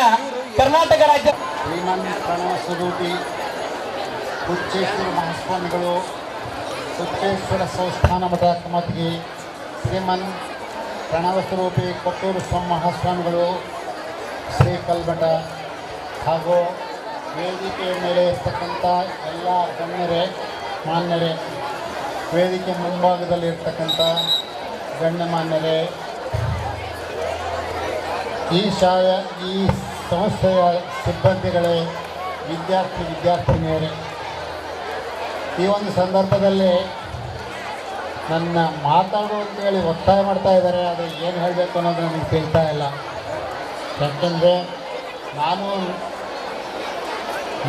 ಕರ್ನಾಟಕ ರಾಜ್ಯ ಶ್ರೀಮನ್ ಪ್ರಣವ ಸ್ವರೂಪಿ ಹುಚ್ಚೇಶ್ವರ ಮಹಾಸ್ವಾಮಿಗಳು, ಹುಚ್ಚೇಶ್ವರ ಸಂಸ್ಥಾನ ಮಠ ಕಮಟಗಿ, ಶ್ರೀಮನ್ ಪ್ರಣವ ಸ್ವರೂಪಿ ಕೊಟ್ಟೂರು ಮಹಾಸ್ವಾಮಿಗಳು, ಶ್ರೀ ಕಲ್ಮಠ ಹಾಗೂ ವೇದಿಕೆಯ ಮೇಲೆ ಇರ್ತಕ್ಕಂಥ ಎಲ್ಲ ಗಣ್ಯರೇ, ಮಾನ್ಯರೇ, ವೇದಿಕೆ ಮುಂಭಾಗದಲ್ಲಿರ್ತಕ್ಕಂಥ ಗಣ್ಯಮಾನ್ಯರೇ, ಈ ಸಂಸ್ಥೆಯ ಸಿಬ್ಬಂದಿಗಳೇ, ವಿದ್ಯಾರ್ಥಿನಿಯರೇ, ಈ ಒಂದು ಸಂದರ್ಭದಲ್ಲಿ ನನ್ನ ಮಾತಾಡು ಅಂತೇಳಿ ಒತ್ತಾಯ ಮಾಡ್ತಾ ಇದ್ದಾರೆ. ಅದು ಏನು ಹೇಳಬೇಕು ಅನ್ನೋದು ನನಗೆ ತಿಳಿತಾ ಇಲ್ಲ. ಯಾಕೆಂದರೆ ನಾನು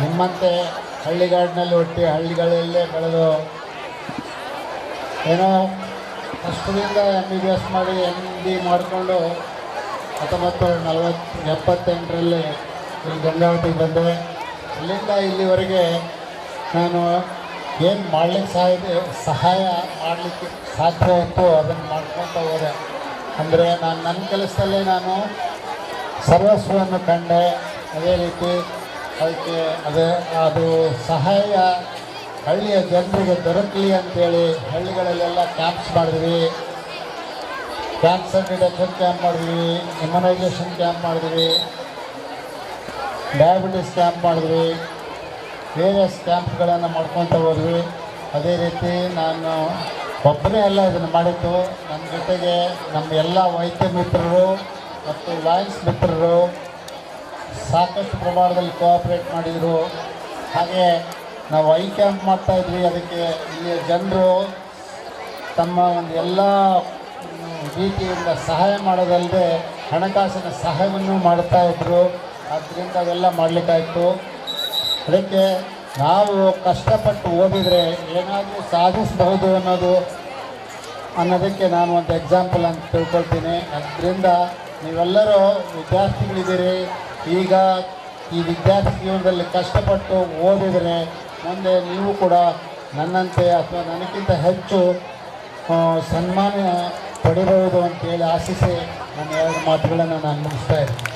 ನಿಮ್ಮಂತೆ ಹಳ್ಳಿಗಾಡಿನಲ್ಲಿ ಹುಟ್ಟಿ ಹಳ್ಳಿಗಳಲ್ಲೇ ಬೆಳೆದು ಏನೋ ಕಷ್ಟದಿಂದ MBBS ಮಾಡಿ MD ಮಾಡಿಕೊಂಡು 1978ರಲ್ಲಿ ಇಲ್ಲಿ ಗಂಗಾವತಿಗೆ ಬಂದೆ. ಅಲ್ಲಿಂದ ಇಲ್ಲಿವರೆಗೆ ನಾನು ಏನು ಮಾಡಲಿಕ್ಕೆ ಸಹಾಯ ಮಾಡಲಿಕ್ಕೆ ಸಾಧ್ಯ ಇತ್ತು ಅದನ್ನು ಮಾಡ್ಕೊತ ಹೋದೆ. ಅಂದರೆ ನಾನು ನನ್ನ ಕೆಲಸದಲ್ಲೇ ನಾನು ಸರ್ವಸ್ವವನ್ನು ಕಂಡೆ. ಅದೇ ರೀತಿ ಅದಕ್ಕೆ ಅದು ಸಹಾಯ ಹಳ್ಳಿಯ ಜನರಿಗೆ ದೊರಕಲಿ ಅಂತೇಳಿ ಹಳ್ಳಿಗಳಲ್ಲೆಲ್ಲ ಕ್ಯಾಂಪ್ಸ್ ಮಾಡಿದ್ವಿ. ಕ್ಯಾನ್ಸರ್ ಡಿಟೆಕ್ಷನ್ ಕ್ಯಾಂಪ್ ಮಾಡಿದ್ವಿ, ಇಮ್ಯುನೈಸೇಷನ್ ಕ್ಯಾಂಪ್ ಮಾಡಿದ್ವಿ, ಡಯಾಬಿಟಿಸ್ ಕ್ಯಾಂಪ್ ಮಾಡಿದ್ವಿ, ವೇರಿಯಸ್ ಕ್ಯಾಂಪ್ಗಳನ್ನು ಮಾಡ್ಕೊತ ಹೋದ್ವಿ. ಅದೇ ರೀತಿ ನಾನು ಒಬ್ಬರೇ ಎಲ್ಲ ಇದನ್ನು ಮಾಡಿದ್ದು. ನನ್ನ ಜೊತೆಗೆ ನಮ್ಮ ಎಲ್ಲ ವೈದ್ಯ ಮಿತ್ರರು ಮತ್ತು ಲಯನ್ಸ್ ಮಿತ್ರರು ಸಾಕಷ್ಟು ಪ್ರಮಾಣದಲ್ಲಿ ಕೋಆಪ್ರೇಟ್ ಮಾಡಿದರು. ಹಾಗೆ ನಾವು ಕ್ಯಾಂಪ್ ಮಾಡ್ತಾಯಿದ್ವಿ. ಅದಕ್ಕೆ ಇಲ್ಲಿಯ ಜನರು ತಮ್ಮ ಒಂದು ಎಲ್ಲ ರೀತಿಯಿಂದ ಸಹಾಯ ಮಾಡೋದಲ್ಲದೆ ಹಣಕಾಸಿನ ಸಹಾಯವನ್ನು ಮಾಡ್ತಾಯಿದ್ರು. ಆದ್ದರಿಂದ ಅವೆಲ್ಲ ಮಾಡಲಿಕ್ಕಾಯಿತು. ಅದಕ್ಕೆ ನಾವು ಕಷ್ಟಪಟ್ಟು ಓದಿದರೆ ಏನಾದರೂ ಸಾಧಿಸಬಹುದು ಅನ್ನೋದಕ್ಕೆ ನಾನು ಒಂದು ಎಕ್ಸಾಂಪಲ್ ಅಂತ ತಿಳ್ಕೊಳ್ತೀನಿ. ಅದರಿಂದ ನೀವೆಲ್ಲರೂ ವಿದ್ಯಾರ್ಥಿಗಳಿದ್ದೀರಿ. ಈಗ ಈ ವಿದ್ಯಾರ್ಥಿ ಜೀವನದಲ್ಲಿ ಕಷ್ಟಪಟ್ಟು ಓದಿದರೆ ಮುಂದೆ ನೀವು ಕೂಡ ನನ್ನಂತೆ ಅಥವಾ ನನಗಿಂತ ಹೆಚ್ಚು ಸನ್ಮಾನ ಪಡಿಬಹುದು ಅಂತೇಳಿ ಆಶಿಸಿ ನನ್ನ ಎರಡು ಮಾತುಗಳನ್ನು ನಾನು ಮುಗಿಸ್ತಾ ಇದ್ದೀನಿ.